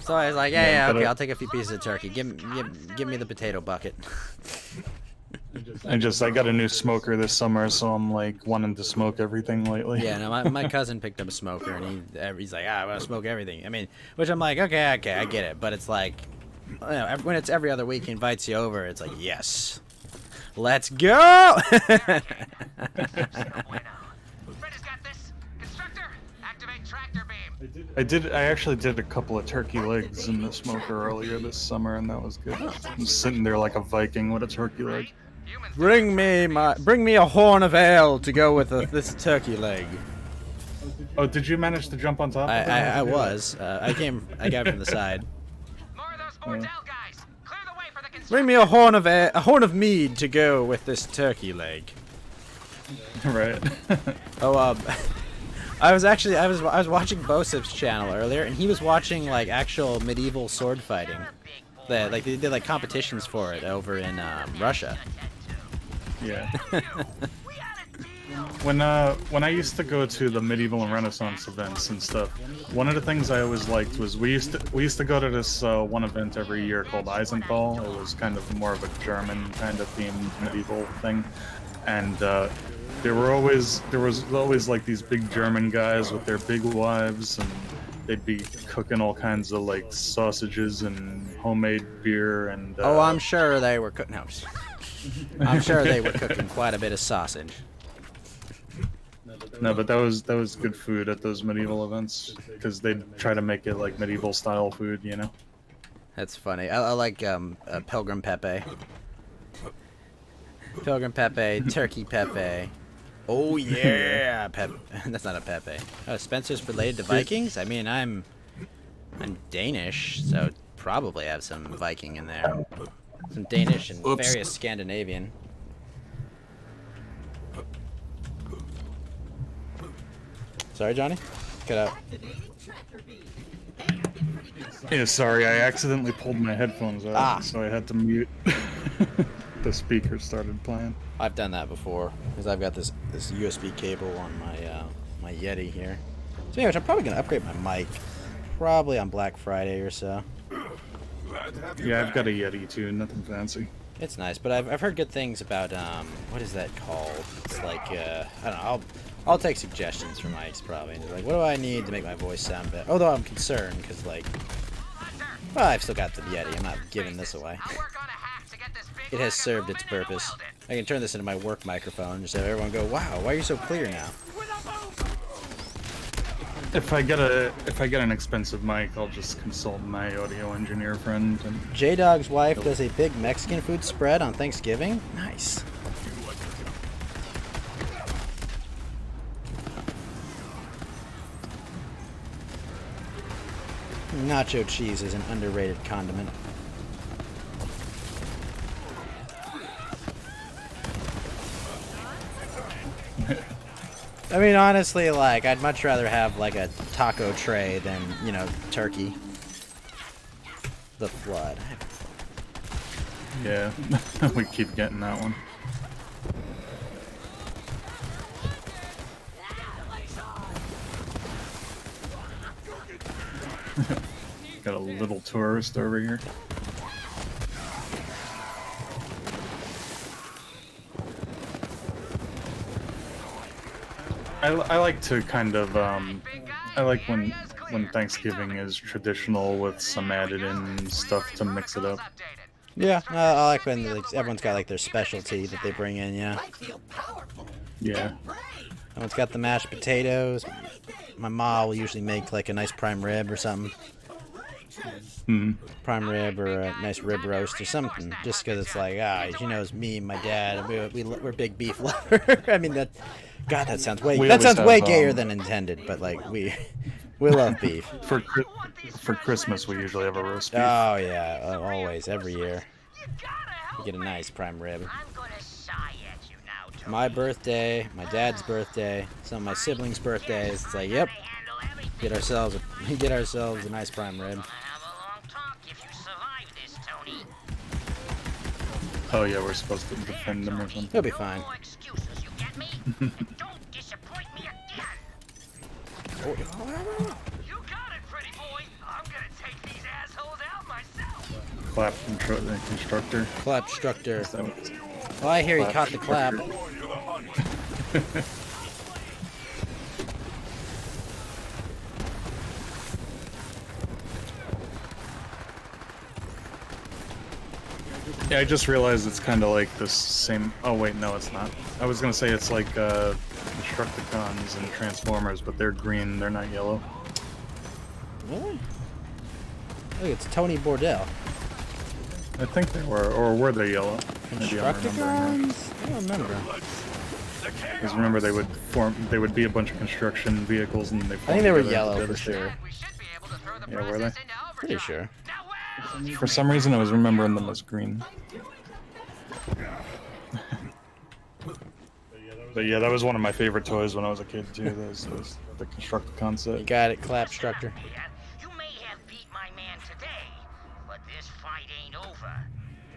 Speaker 1: So I was like, yeah,
Speaker 3: but
Speaker 1: okay, I'll take a few pieces of turkey. Give me the potato bucket.
Speaker 3: I got a new smoker this summer, so I'm like wanting to smoke everything lately.
Speaker 1: Yeah, no, my cousin picked up a smoker and he's like, I want to smoke everything. I mean, which I'm like, okay, I get it, but it's like, you know, when it's every other week he invites you over, it's like, yes, let's go.
Speaker 6: Freddy's got this. Constructor, activate tractor beam.
Speaker 3: I actually did a couple of turkey legs in the smoker earlier this summer, and that was good. I'm sitting there like a Viking with a turkey leg.
Speaker 1: Bring me a horn of ale to go with this turkey leg.
Speaker 3: Oh, did you manage to jump on top?
Speaker 1: I was. I got from the side.
Speaker 6: More of those Bordel guys. Clear the way for the construction.
Speaker 1: Bring me a horn of mead to go with this turkey leg.
Speaker 3: Right.
Speaker 1: Oh, I was watching Bosip's channel earlier, and he was watching like actual medieval sword fighting. They did like competitions for it over in Russia.
Speaker 3: Yeah. When I used to go to the medieval and Renaissance events and stuff, one of the things I always liked was we used to go to this one event every year called Eisenthal. It was kind of more of a German kind of themed medieval thing, and there was always like these big German guys with their big wives, and they'd be cooking all kinds of like sausages and homemade beer and.
Speaker 1: Oh, I'm sure they were cooking. No, I'm sure they were cooking quite a bit of sausage.
Speaker 3: No, but that was good food at those medieval events because they'd try to make it like medieval style food, you know.
Speaker 1: That's funny. I like Pilgrim Pepe. Pilgrim Pepe, Turkey Pepe. Oh yeah, That's not a Pepe. Oh, Spencer's related to Vikings. I mean, I'm Danish, so probably have some Viking in there. Some Danish and various Scandinavian. Sorry, Johnny? Cut out.
Speaker 3: Yeah, sorry, I accidentally pulled my headphones out, so I had to mute. The speaker started playing.
Speaker 1: I've done that before, because I've got this USB cable on my Yeti here. So anyways, I'm probably going to upgrade my mic, probably on Black Friday or so.
Speaker 3: Yeah, I've got a Yeti too, nothing fancy.
Speaker 1: It's nice, but I've heard good things about, what is that called? It's like, I don't know, I'll take suggestions from mics probably. And like, what do I need to make my voice sound better? Although I'm concerned, because like, well, I've still got the Yeti. I'm not giving this away. It has served its purpose. I can turn this into my work microphone and just have everyone go, wow, why are you so clear now?
Speaker 3: If I get an expensive mic, I'll just consult my audio engineer friend. And
Speaker 1: J-Dog's wife does a big Mexican food spread on Thanksgiving. Nice. Nacho cheese is an underrated condiment. I mean, honestly, like, I'd much rather have, like, a taco tray than, you know, turkey. The Flood.
Speaker 3: yeah, we keep getting that one. Got a little tourist over here. I like to kind of I like when Thanksgiving is traditional with some added in stuff to mix it up.
Speaker 1: Yeah, I like when like, everyone's got like their specialty that they bring in. Yeah.
Speaker 3: Yeah.
Speaker 1: Everyone's got the mashed potatoes. My ma will usually make like a nice prime rib or something. Prime rib or a nice rib roast or something. Just because it's like, she knows me and my dad. We're big beef lovers. I mean that. God, that sounds way gayer than intended. But like we love beef.
Speaker 3: For Christmas, we usually have a roast beef.
Speaker 1: Oh yeah, always, every year. We get a nice prime rib. My birthday, my dad's birthday, some of my siblings' birthdays. It's like, yep, get ourselves a nice prime rib.
Speaker 3: Oh yeah, we're supposed to defend them or something.
Speaker 1: He'll be fine.
Speaker 6: You got it, pretty boy. I'm gonna take these assholes out myself.
Speaker 3: Clap constructor.
Speaker 1: Clap structor. Oh, I hear he caught the clap.
Speaker 3: Yeah, I just realized it's kind of like this same. Oh wait, no, it's not. I was gonna say it's like Constructicons and Transformers, but they're green. They're not yellow.
Speaker 1: Really? Look, it's Tony Bordel.
Speaker 3: I think they were, or were they yellow? Maybe I'm remembering
Speaker 1: Constructicons? I don't remember.
Speaker 3: Because remember they would be a bunch of construction vehicles and they.
Speaker 1: I think they were yellow for sure.
Speaker 6: We should be able to throw the
Speaker 3: Yeah, were
Speaker 6: process
Speaker 3: they?
Speaker 6: into overdrive.
Speaker 1: Pretty sure.
Speaker 6: Now where else?
Speaker 3: For some reason, I was remembering them as green. But yeah, that was one of my favorite toys when I was a kid too. Those the constructed
Speaker 1: You
Speaker 3: concept.
Speaker 1: got it, Clapstructor.
Speaker 6: You may have beat my man today, but this fight ain't over.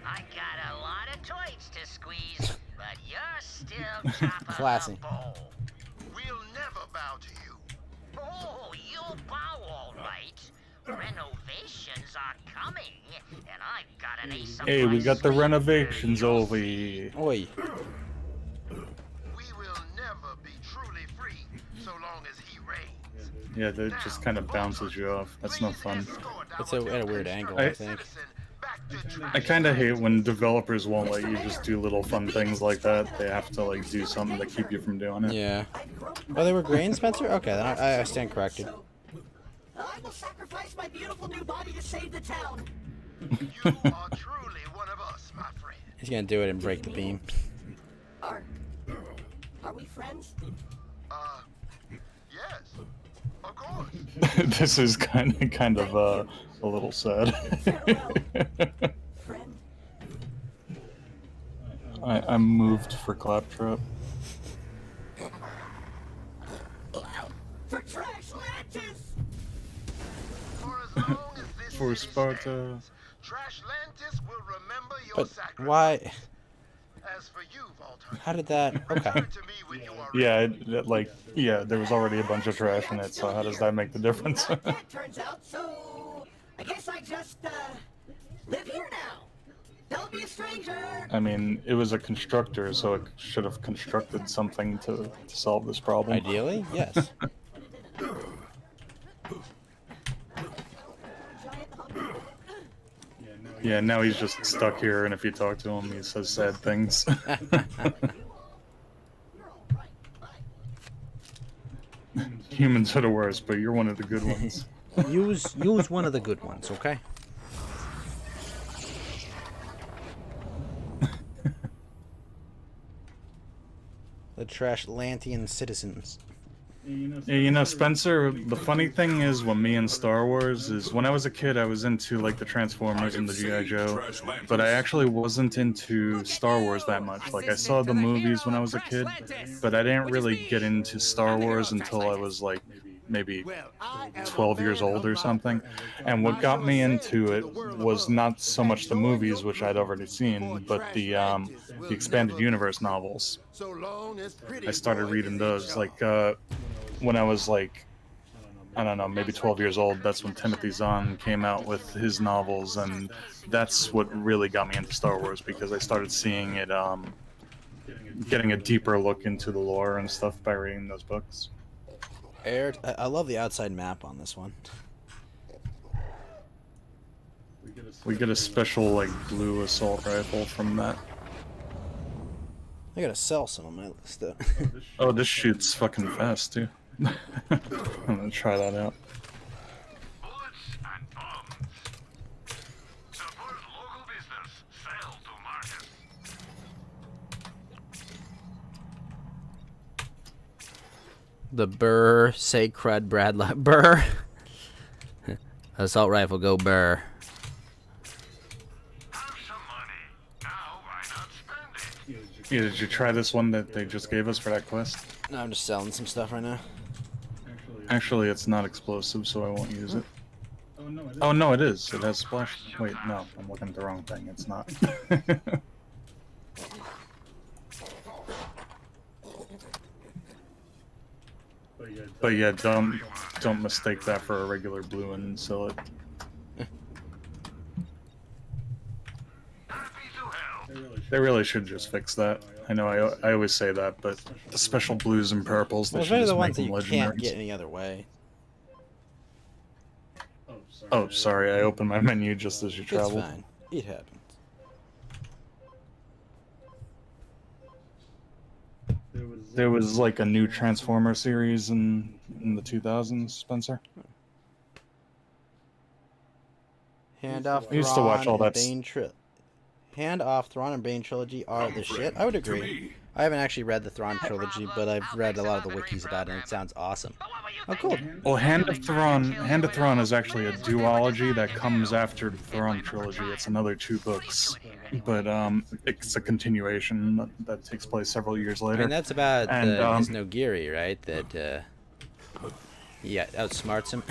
Speaker 6: I got a lot of toys to squeeze, but you're still top of
Speaker 1: Classy.
Speaker 6: the bowl.
Speaker 5: We'll never bow to you.
Speaker 6: Oh, you'll bow all right. Renovations are coming, and I got an ace up
Speaker 3: Hey,
Speaker 6: my
Speaker 3: we got the
Speaker 6: sleeve.
Speaker 3: renovations over.
Speaker 1: Oi.
Speaker 5: We will never be truly free so long as he reigns.
Speaker 3: Yeah, that just kind of bounces you off. That's no
Speaker 5: Please
Speaker 3: fun.
Speaker 5: escort
Speaker 1: It's
Speaker 5: our
Speaker 1: at a weird angle, I think.
Speaker 5: citizen back to
Speaker 3: I kind of hate when developers won't let you just do little fun things like that. They have to like do something to keep you from doing it.
Speaker 1: Yeah. Oh, they were green, Spencer? Okay, then I stand corrected.
Speaker 8: I will sacrifice my beautiful new body to save the town.
Speaker 5: You are truly one of us, my friend.
Speaker 1: He's gonna do it and break the beam.
Speaker 8: Are we friends?
Speaker 5: Yes, of course.
Speaker 3: This is kind of a little sad.
Speaker 8: Friend?
Speaker 3: I'm moved for Claptrap.
Speaker 8: For trash lanterns!
Speaker 5: For as long as this
Speaker 3: For
Speaker 5: city
Speaker 3: Sparta.
Speaker 5: stands, Trashlantis will remember your
Speaker 1: But
Speaker 5: sacrifice.
Speaker 1: why?
Speaker 5: As for you, Volta,
Speaker 1: How did that? Okay.
Speaker 5: return to me when you are
Speaker 3: Yeah, there was already a bunch of trash in it, so how does that make the difference?
Speaker 8: Like that turns out, so I guess I just live here now. Don't be a stranger.
Speaker 3: I mean, it was a constructor, so it should have constructed something to solve this problem.
Speaker 1: Ideally, yes.
Speaker 3: Yeah, now he's just stuck here, and if you talk to him, he says sad things. Humans are the worst, but you're one of the good ones.
Speaker 1: Use one of the good ones, okay? The Trashlantian citizens.
Speaker 3: Yeah, you know, Spencer, the funny thing is with me and Star Wars is when I was a kid, I was into like the Transformers and the G.I. Joe, but I actually wasn't into Star Wars that much. Like I saw the movies when I was a kid, but I didn't really get into Star Wars until I was like maybe 12 years old or something. And what got me into it was not so much the movies, which I'd already seen, but the expanded universe novels.
Speaker 5: so long as pretty
Speaker 3: I started
Speaker 5: boy
Speaker 3: reading
Speaker 5: is in
Speaker 3: those
Speaker 5: charge.
Speaker 3: like when I was like, I don't know, maybe 12 years old. That's when Timothy Zahn came out with his novels, and that's what really got me into Star Wars because I started seeing it, getting a deeper look into the lore and stuff by reading those books.
Speaker 1: I love the outside map on this one.
Speaker 3: We get a special like blue assault rifle from that.
Speaker 1: I gotta sell some of my stuff.
Speaker 3: Oh, this shoots fucking fast too. I'm gonna try that out.
Speaker 4: Bullets and bombs. Support local business. Sell to market.
Speaker 1: The Burr, say crud, Bradley. Burr. Assault rifle, go Burr.
Speaker 4: Have some money. Now why not spend it?
Speaker 3: Yeah, did you try this one that they just gave us for that quest?
Speaker 1: No, I'm just selling some stuff right now.
Speaker 3: Actually, it's not explosive, so I won't use it. Oh no, it is. It has splash. Wait, no, I'm looking at the wrong thing. It's not. But yeah, don't mistake that for a regular blue and sell it.
Speaker 4: Happy to help.
Speaker 3: They really should just fix that. I know I always say that, but the special blues and purples, they
Speaker 1: Well,
Speaker 3: should
Speaker 1: those are
Speaker 3: just
Speaker 1: the
Speaker 3: make
Speaker 1: ones that
Speaker 3: them
Speaker 1: you can't
Speaker 3: legendaries.
Speaker 1: get any other way.
Speaker 3: Oh, sorry, I opened my menu just as you
Speaker 1: It's
Speaker 3: traveled.
Speaker 1: fine. It happens.
Speaker 3: There was like a new Transformer series in the 2000s, Spencer.
Speaker 1: Hand off
Speaker 3: I used to watch
Speaker 1: Thrawn
Speaker 3: all
Speaker 1: and
Speaker 3: that s-
Speaker 1: Bane Hand off Thrawn and Bane trilogy are the shit. I would
Speaker 4: To
Speaker 1: agree.
Speaker 4: me,
Speaker 1: I haven't actually read the Thrawn trilogy, but I've read a lot of the wikis about it, and it sounds awesome. Oh, cool.
Speaker 3: Well, Hand of Thrawn is actually a duology that comes after the Thrawn trilogy. It's another 2 books, but it's a continuation that takes place several years later.
Speaker 1: And that's about
Speaker 3: And,
Speaker 1: his Nogiri, right? That yeah, outsmarts him.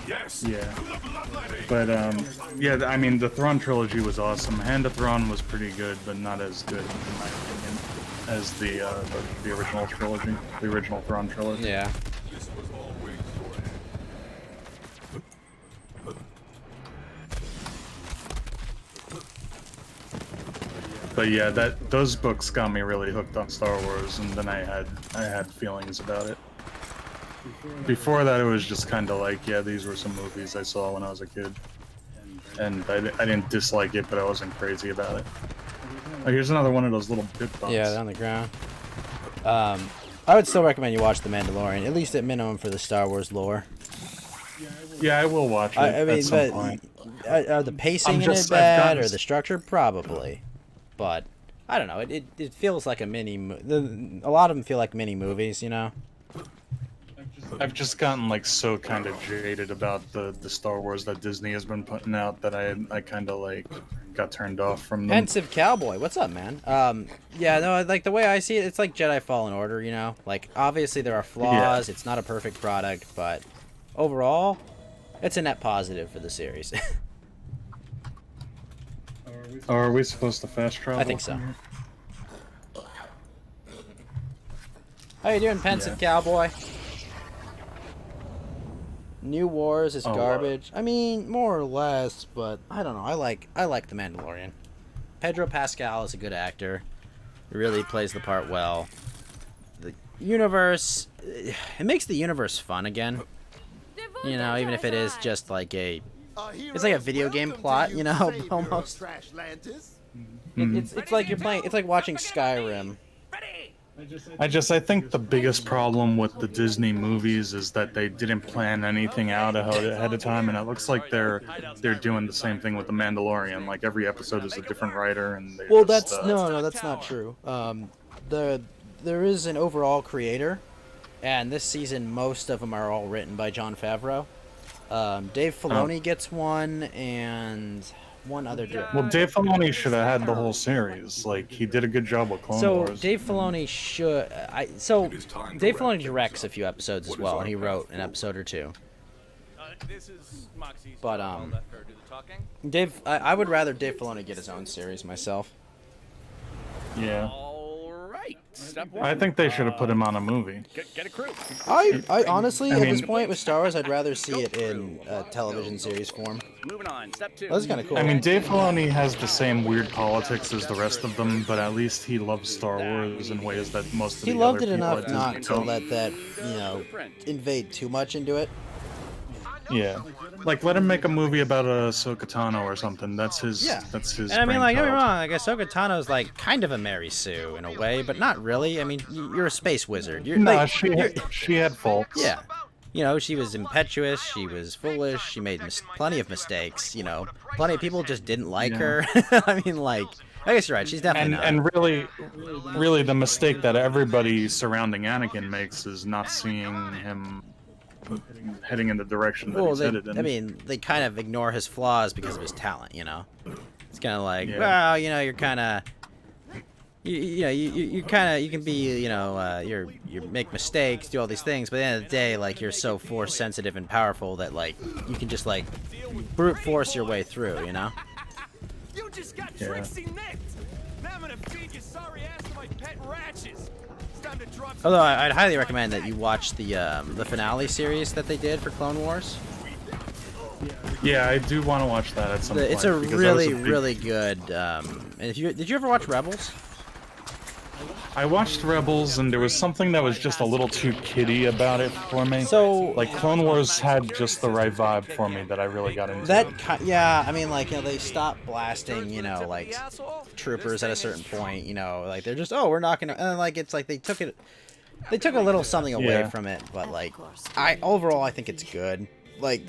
Speaker 4: Yes.
Speaker 3: Yeah. But yeah, I mean, the Thrawn trilogy was awesome. Hand of Thrawn was pretty good, but not as good, in my opinion, as the original trilogy, the original Thrawn trilogy.
Speaker 1: Yeah.
Speaker 4: This was all waiting for him.
Speaker 3: But yeah, those books got me really hooked on Star Wars, and then I had feelings about it. Before that, it was just kind of like, yeah, these were some movies I saw when I was a kid, and I didn't dislike it, but I wasn't crazy about it. Oh, here's another one of those little bit bumps.
Speaker 1: Yeah, they're on the ground. I would still recommend you watch The Mandalorian, at least at minimum for the Star Wars lore.
Speaker 3: Yeah, I will watch it
Speaker 1: I mean,
Speaker 3: at some point.
Speaker 1: Are the pacing in it bad, or the structure? Probably. But, I don't know, it feels like a a lot of them feel like mini movies, you know?
Speaker 3: I've just gotten like so kind of jaded about the Star Wars that Disney has been putting out that I kind of like got turned off from them.
Speaker 1: Pensive Cowboy, what's up, man? Yeah, no, like the way I see it, it's like Jedi Fallen Order, you know? Like, obviously there are flaws, it's not a perfect product, but overall, it's a net positive for the series.
Speaker 3: Oh, are we supposed to fast travel?
Speaker 1: I think so. How you doing, Pensive Cowboy? New Wars is garbage. I mean, more or less, but I don't know. I like The Mandalorian. Pedro Pascal is a good actor. He really plays the part well. The universe, it makes the universe fun again. You know, even if it is just like it's like a video game plot, you know, almost. It's like you're playing. It's like watching Skyrim.
Speaker 3: I think the biggest problem with the Disney movies is that they didn't plan anything out ahead of time, and it looks like they're doing the same thing with The Mandalorian. Like every episode is a different writer, and
Speaker 1: well, that's no, that's not true. There is an overall creator, and this season most of them are all written by Jon Favreau. Dave Filoni gets one, and one other director.
Speaker 3: Well, Dave Filoni should have had the whole series. Like, he did a good job with Clone Wars.
Speaker 1: So Dave Filoni Dave Filoni directs a few episodes as well, and he wrote an episode or two. But Dave, I would rather Dave Filoni get his own series myself.
Speaker 3: Yeah. I think they should have put him on a movie.
Speaker 9: Get a crew.
Speaker 1: I honestly, at this point with Star Wars, I'd rather see it in television series form.
Speaker 9: Moving on. Step 2.
Speaker 1: That's kind of cool.
Speaker 3: I mean, Dave Filoni has the same weird politics as the rest of them, but at least he loves Star Wars in ways that most of the
Speaker 1: he loved
Speaker 3: other
Speaker 1: it
Speaker 3: people
Speaker 1: enough
Speaker 3: at Disney
Speaker 1: not to
Speaker 3: don't.
Speaker 1: let that, you know, invade too much into it.
Speaker 3: Yeah, like let him make a movie about Ahsoka Tano or something. That's his.
Speaker 1: Yeah.
Speaker 3: That's his.
Speaker 1: And I mean, like, don't get me
Speaker 3: brainchild.
Speaker 1: wrong, like, Ahsoka Tano's like kind of a Mary Sue in a way, but not really. I mean, you're a space wizard. You're,
Speaker 3: Nah,
Speaker 1: like,
Speaker 3: she had faults.
Speaker 1: yeah. You know, she was impetuous, she was foolish, she made plenty of mistakes, you know. Plenty of people just didn't like her. I mean, like, I guess you're right, she's definitely not.
Speaker 3: And really, the mistake that everybody surrounding Anakin makes is not seeing him heading in the direction that he's headed in.
Speaker 1: I mean, they kind of ignore his flaws because of his talent, you know. It's kind of like,
Speaker 3: Yeah.
Speaker 1: well, you know, you're kind of, you can be, you know, you make mistakes, do all these things, but at the end of the day, like, you're so force sensitive and powerful that, like, you can just, like, brute force your way through, you know.
Speaker 10: You just got Trixie nicked. Now I'm gonna feed your sorry ass to my pet ratchets. It's time to drop some.
Speaker 1: Although I'd highly recommend that you watch the finale series that they did for Clone Wars.
Speaker 3: Yeah, I do want to watch that at some point.
Speaker 1: It's a
Speaker 3: because that
Speaker 1: really,
Speaker 3: was a big-
Speaker 1: really good. And did you ever watch Rebels?
Speaker 3: I watched Rebels, and there was something that was just a little too kiddie about it for me.
Speaker 1: So,
Speaker 3: like, Clone Wars had just the right vibe for me that I really got into.
Speaker 1: Yeah, I mean, like, you know, they stopped blasting, you know, like, troopers at a certain point, you know, like, they're just, oh, we're not gonna, and, like, it's like they took a little something away from it, but, like, overall, I think it's good. Like,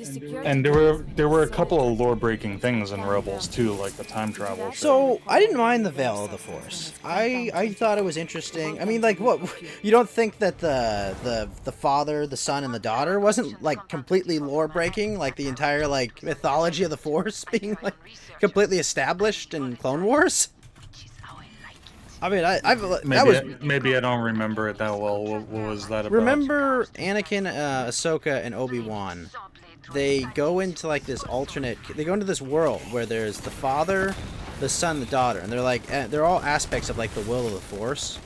Speaker 3: And there were a couple of lore breaking things in Rebels too, like the time travel shit.
Speaker 1: so I didn't mind the Veil of the Force. I thought it was interesting. I mean, like, what, you don't think that the father, the son, and the daughter wasn't like completely lore breaking, like the entire like mythology of the Force being like completely established in Clone Wars? I mean,
Speaker 3: Maybe I don't remember it that well. What was that about?
Speaker 1: Remember Anakin, Ahsoka, and Obi-Wan? They go into like this alternate. They go into this world where there's the father, the son, the daughter, and they're like they're all aspects of like the will of the Force.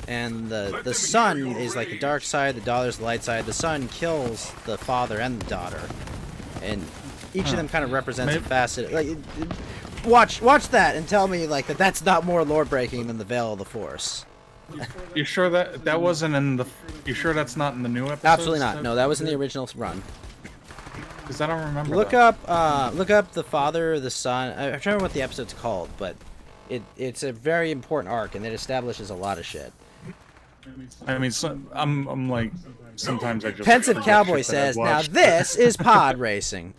Speaker 1: And the son is like the dark side, the daughter's the light side. The son kills the father and the daughter, and each of them kind of represents a facet. Like, watch that and tell me like that's not more lore breaking than the Veil of the Force.
Speaker 3: You sure that wasn't in the? You sure that's not in the new episode?
Speaker 1: Absolutely not. No, that was in the original run.
Speaker 3: Because I don't remember.
Speaker 1: Look up the father, the son. I'm trying to remember what the episode's called, but it's a very important arc, and it establishes a lot of shit.
Speaker 3: I mean, I'm like, sometimes I just.
Speaker 1: Pensive Cowboy says, "Now this is pod racing."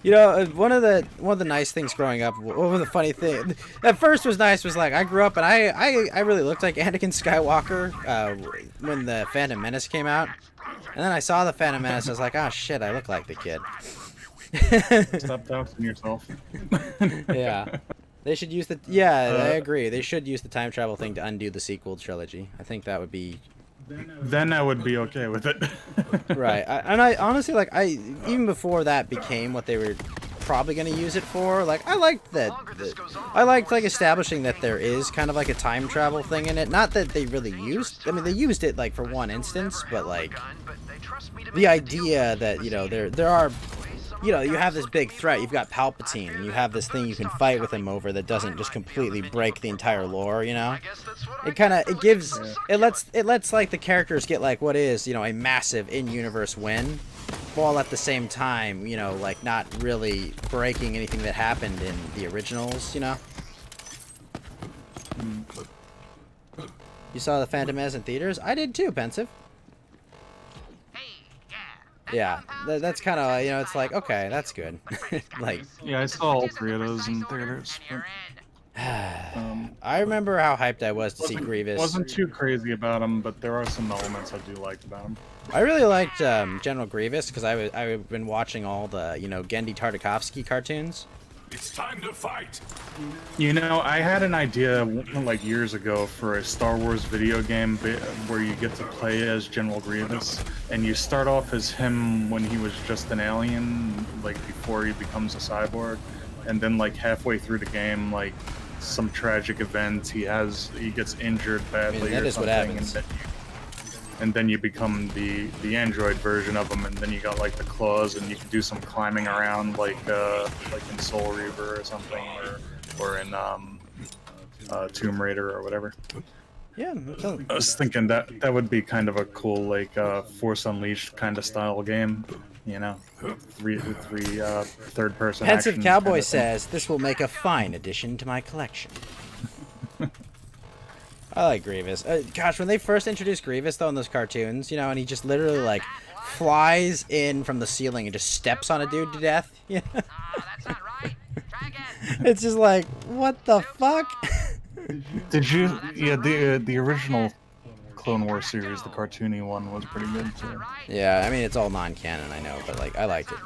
Speaker 1: You know, one of the nice things growing up, one of the funny things at first was nice was like I grew up and I really looked like Anakin Skywalker when the Phantom Menace came out, and then I saw the Phantom Menace. I was like, oh shit, I look like the kid.
Speaker 3: Stop doubting yourself.
Speaker 1: Yeah, they should use the. Yeah, I agree. They should use the time travel thing to undo the sequel trilogy. I think that would be.
Speaker 3: Then I would be okay with it.
Speaker 1: Right, I honestly like even before that became what they were probably going to use it for. Like I liked that. I liked like establishing that there is kind of like a time travel thing in it. Not that they really used. I mean, they used it like for one instance, but like the idea that there are. You have this big threat. You've got Palpatine, and you have this thing you can fight with him over that doesn't just completely break the entire lore. It lets like the characters get like what is a massive in-universe win, while at the same time like not really breaking anything that happened in the originals. You saw the Phantom Menace in theaters? I did too, Pensive. Yeah, that's kind of it's like okay, that's good. Like
Speaker 3: yeah, I saw all three of those in theaters.
Speaker 1: I remember how hyped I was to see Grievous.
Speaker 3: Wasn't too crazy about him, but there are some elements I do like about him.
Speaker 1: I really liked General Grievous because I've been watching all the Gendy Tartakovsky cartoons.
Speaker 4: It's time to fight.
Speaker 3: I had an idea like years ago for a Star Wars video game where you get to play as General Grievous, and you start off as him when he was just an alien, like before he becomes a cyborg, and then like halfway through the game, like some tragic event, he gets injured badly
Speaker 1: that
Speaker 3: or
Speaker 1: is
Speaker 3: something,
Speaker 1: what happens.
Speaker 3: And then you become the android version of him, and then you got like the claws, and you can do some climbing around like in Soul Reaver or something, or in Tomb Raider or whatever.
Speaker 1: Yeah,
Speaker 3: I was thinking that would be kind of a cool like Force Unleashed kind of style game, three third person.
Speaker 1: Pensive Cowboy says this will make a fine addition to my collection. I like Grievous. Gosh, when they first introduced Grievous, though, in those cartoons, and he just literally, like, flies in from the ceiling and just steps on a dude to death.
Speaker 6: That's not right. Try again.
Speaker 1: It's just like, what the fuck?
Speaker 3: Did you? Yeah, the original Clone Wars series, the cartoony one, was pretty good, too.
Speaker 1: Yeah, I mean, it's all non-canon, I know, but, like, I liked it.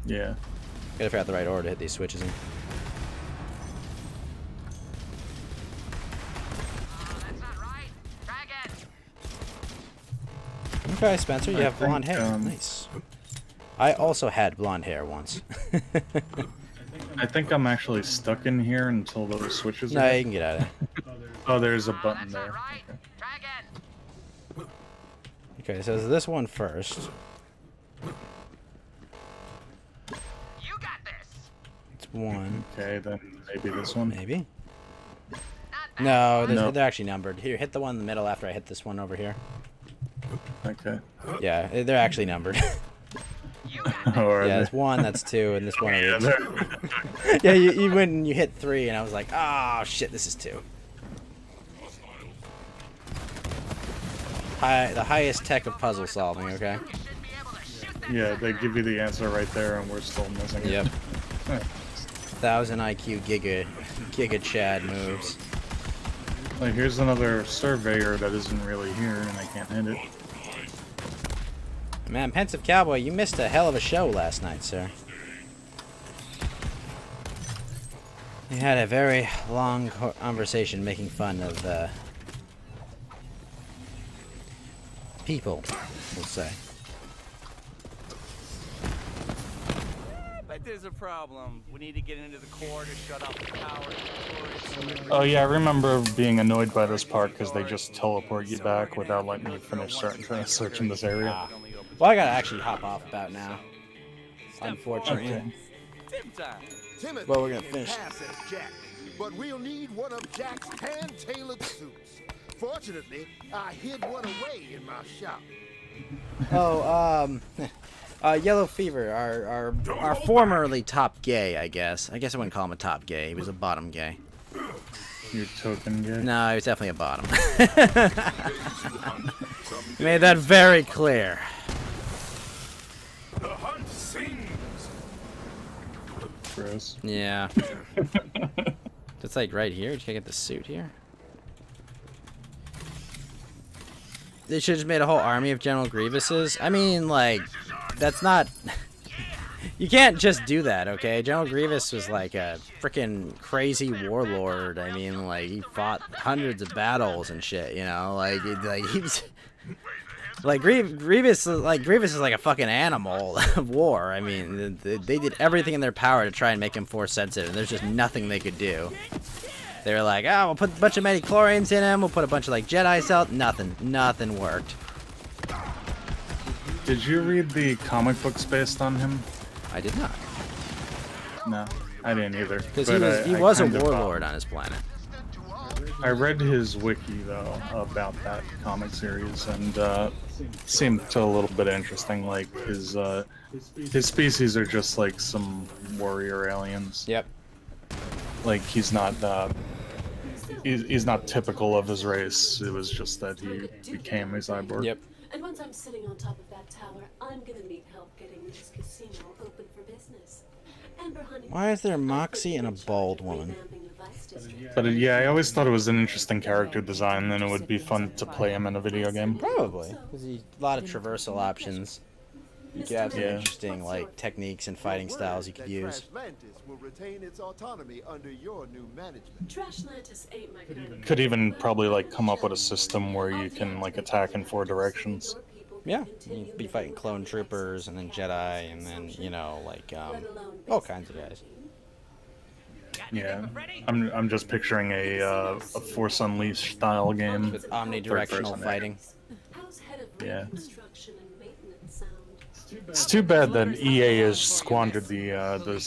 Speaker 3: Yeah.
Speaker 1: Gotta figure out the right order to hit these switches in. Okay, Spencer, you have blonde hair. Nice. I also had blonde hair once.
Speaker 3: I think I'm actually stuck in here until those switches
Speaker 1: No,
Speaker 3: are
Speaker 1: you can get out of it.
Speaker 3: Oh, there's a button there.
Speaker 1: Okay, so this one first.
Speaker 6: You got this.
Speaker 1: It's one.
Speaker 3: Okay, then maybe this one.
Speaker 1: Maybe. No, they're actually numbered. Here, hit the one in the middle after I hit this one over here.
Speaker 3: Okay.
Speaker 1: Yeah, they're actually numbered.
Speaker 3: Oh,
Speaker 1: yeah, it's one, that's two, and this one is. Yeah, you went and you hit 3, and I was like, oh shit, this is 2. the highest tech of puzzle solving. Okay.
Speaker 3: Yeah, they give you the answer right there, and we're still missing it.
Speaker 1: Yep. 1000 IQ Giga Chad moves.
Speaker 3: Like, here's another surveyor that isn't really here, and I can't hit it.
Speaker 1: Man, Pensive Cowboy, you missed a hell of a show last night, sir. We had a very long conversation making fun of people, we'll say.
Speaker 10: But there's a problem. We need to get into the core to shut off the power.
Speaker 3: Oh yeah, I remember being annoyed by this part because they just teleport you back without letting you finish searching this area.
Speaker 1: Well, I gotta actually hop off about now. Unfortunately.
Speaker 3: Okay.
Speaker 10: Tip time.
Speaker 5: Timothy
Speaker 1: Well, we're gonna
Speaker 5: can
Speaker 1: finish.
Speaker 5: pass as Jack, but we'll need one of Jack's hand-tailored suits. Fortunately, I hid one away in my shop.
Speaker 1: Oh, Yellow Fever, our formerly top gay, I guess. I guess I wouldn't call him a top gay. He was a bottom gay.
Speaker 3: You token gay.
Speaker 1: No, he was definitely a bottom. Made that very clear.
Speaker 4: The hunt sings.
Speaker 3: Gross.
Speaker 1: Yeah. It's like right here. Just gotta get the suit here. They should have just made a whole army of General Grievuses. I mean, like, that's not... You can't just do that, okay? General Grievous was like a freaking crazy warlord. I mean, like, he fought hundreds of battles and shit, you know? Like he was... Like, Grievous is like a fucking animal of war. I mean, they did everything in their power to try and make him force sensitive, and there's just nothing they could do. They were like, oh, we'll put a bunch of midi-chlorians in him, we'll put a bunch of, like, Jedi cells. Nothing worked.
Speaker 3: Did you read the comic books based on him?
Speaker 1: I did not.
Speaker 3: No, I didn't either.
Speaker 1: Because
Speaker 3: but
Speaker 1: he was a warlord on his planet.
Speaker 3: I read his wiki, though, about that comic series, and seemed a little bit interesting. Like, his species are just like some warrior aliens.
Speaker 1: Yep.
Speaker 3: Like, he's not typical of his race. It was just that he became a cyborg.
Speaker 1: Yep.
Speaker 9: And once I'm sitting on top of that tower, I'm gonna need help getting this casino open for business. Amber Honey,
Speaker 1: Why is there Moxie and a bald woman?
Speaker 3: But yeah, I always thought it was an interesting character design, and it would be fun to play him in a video game.
Speaker 1: Probably. Because a lot of traversal options. You could have some
Speaker 3: Yeah.
Speaker 1: interesting, like, techniques and fighting styles you could use.
Speaker 5: Trashlantis will retain its autonomy under your new management.
Speaker 9: Trashlantis ain't my kind of...
Speaker 3: Could even probably like come up with a system where you can like attack in 4 directions.
Speaker 1: Yeah. You'd be fighting clone troopers and then Jedi and then, you know, like, all kinds of guys.
Speaker 3: Yeah, I'm just picturing a Force Unleashed style game.
Speaker 1: With omnidirectional
Speaker 3: Third-person
Speaker 1: fighting.
Speaker 9: How's head of
Speaker 3: Yeah.
Speaker 9: reconstruction and maintenance sound?
Speaker 3: It's too bad that EA has squandered the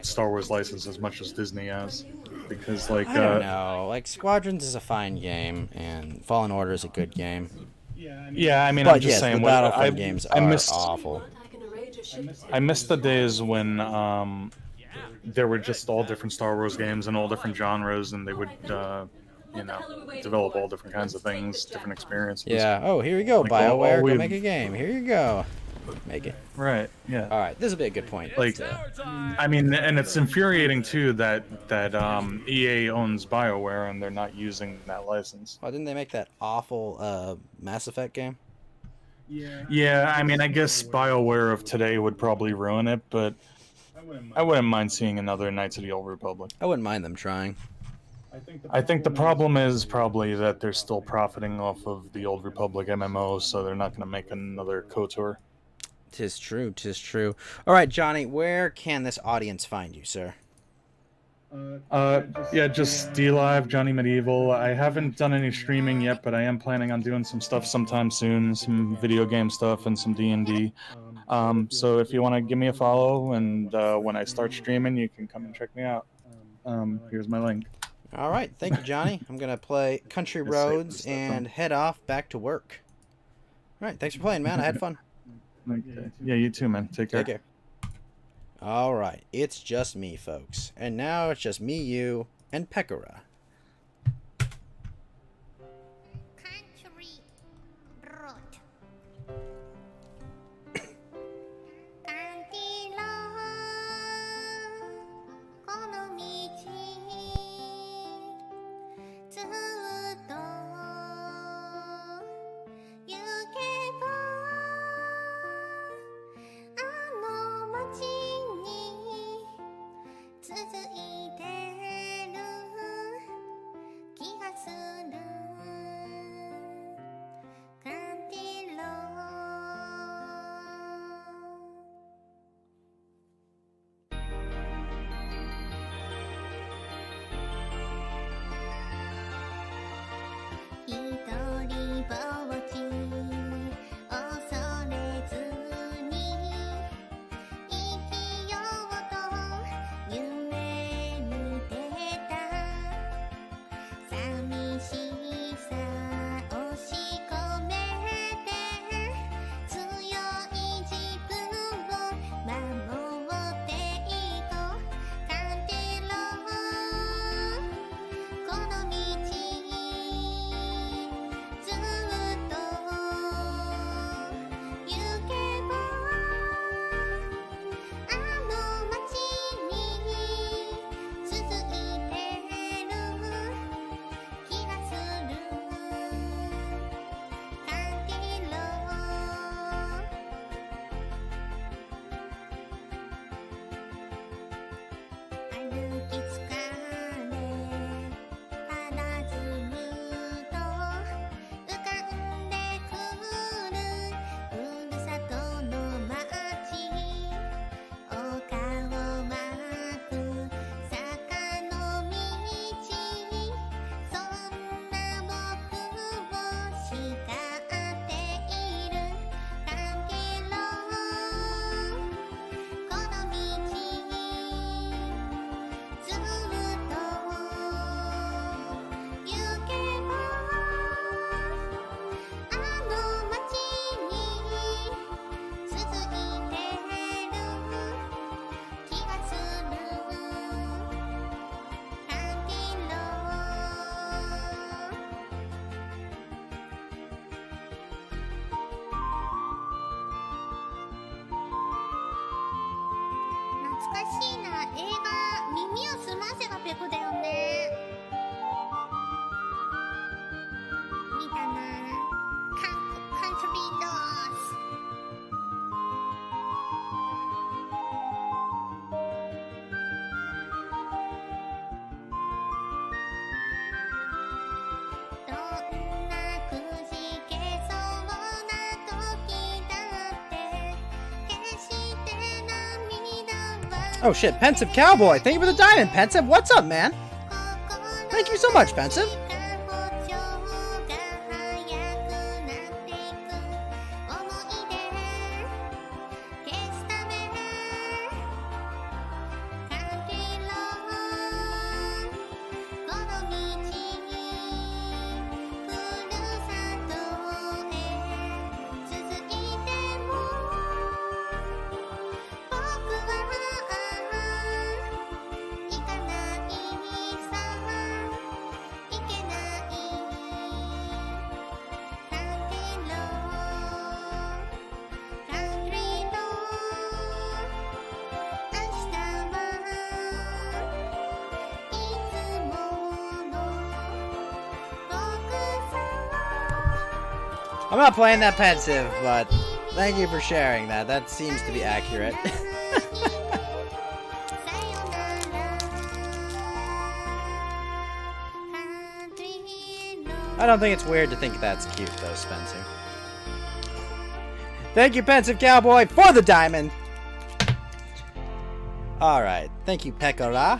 Speaker 3: Star Wars license as much as Disney has, because like
Speaker 1: I don't know. Like, Squadrons is a fine game, and Fallen Order is a good game.
Speaker 3: yeah, I mean,
Speaker 1: But
Speaker 3: I'm just
Speaker 1: yes,
Speaker 3: saying,
Speaker 1: the
Speaker 3: what-
Speaker 1: Battlefront games
Speaker 3: I
Speaker 1: are
Speaker 3: missed
Speaker 1: awful.
Speaker 9: I can arrange a ship.
Speaker 3: I missed the days when there were just all different Star Wars games and all different genres, and they would you know, develop all different kinds of things, different experiences.
Speaker 1: Yeah. Oh, here you go,
Speaker 3: Like,
Speaker 1: BioWare. Go
Speaker 3: we-
Speaker 1: make a game. Here you go. Make it.
Speaker 3: Right. Yeah.
Speaker 1: All right. This will be a good point.
Speaker 3: Like, I mean, and it's infuriating too that EA owns BioWare and they're not using that license.
Speaker 1: Why didn't they make that awful Mass Effect game?
Speaker 3: Yeah, I mean, I guess BioWare of today would probably ruin it, but I wouldn't mind seeing another Knights of the Old Republic.
Speaker 1: I wouldn't mind them trying.
Speaker 3: I think the problem is probably that they're still profiting off of the Old Republic MMOs, so they're not going to make another KOTOR.
Speaker 1: Tis true. Tis true. All right, Johnny. Where can this audience find you, sir?
Speaker 3: Yeah, just DLive, Johnny Medieval. I haven't done any streaming yet, but I am planning on doing some stuff sometime soon, some video game stuff and some D&D. So if you want to give me a follow, and when I start streaming, you can come and check me out. Here's my link.
Speaker 1: All right. Thank you, Johnny. I'm going to play Country Roads and head off back to work. All right. Thanks for playing, man. I had fun.
Speaker 3: Okay. Yeah, you too, man. Take care.
Speaker 1: Take care. All right. It's just me, folks. And now it's just me, you, and Pekora.
Speaker 11: Country しいな。映画耳をすませばペコだよね。見たな。カントリードース。どんなくじけそうな時だって決して涙は
Speaker 1: Oh shit, Pensive Cowboy! Thank you for the diamond, Pensive! What's up, man? Thank you so much, Pensive! I'm not playing that Pensive, but thank you for sharing that. That seems to be accurate. I don't think it's weird to think that's cute, though, Spencer. Thank you, Pensive Cowboy, for the diamond! Alright. Thank you, Pekora.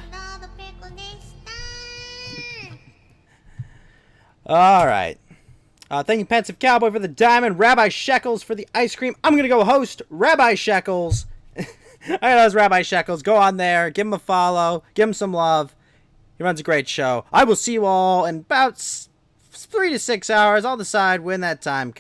Speaker 1: Alright. Thank you, Pensive Cowboy, for the diamond. Rabbi Shekels for the ice cream. I'm going to go host Rabbi Shekels. I know it's Rabbi Shekels. Go on there. Give him a follow. Give him some love. He runs a great show. I will see you all in about 3 to 6 hours. I'll decide when that time comes.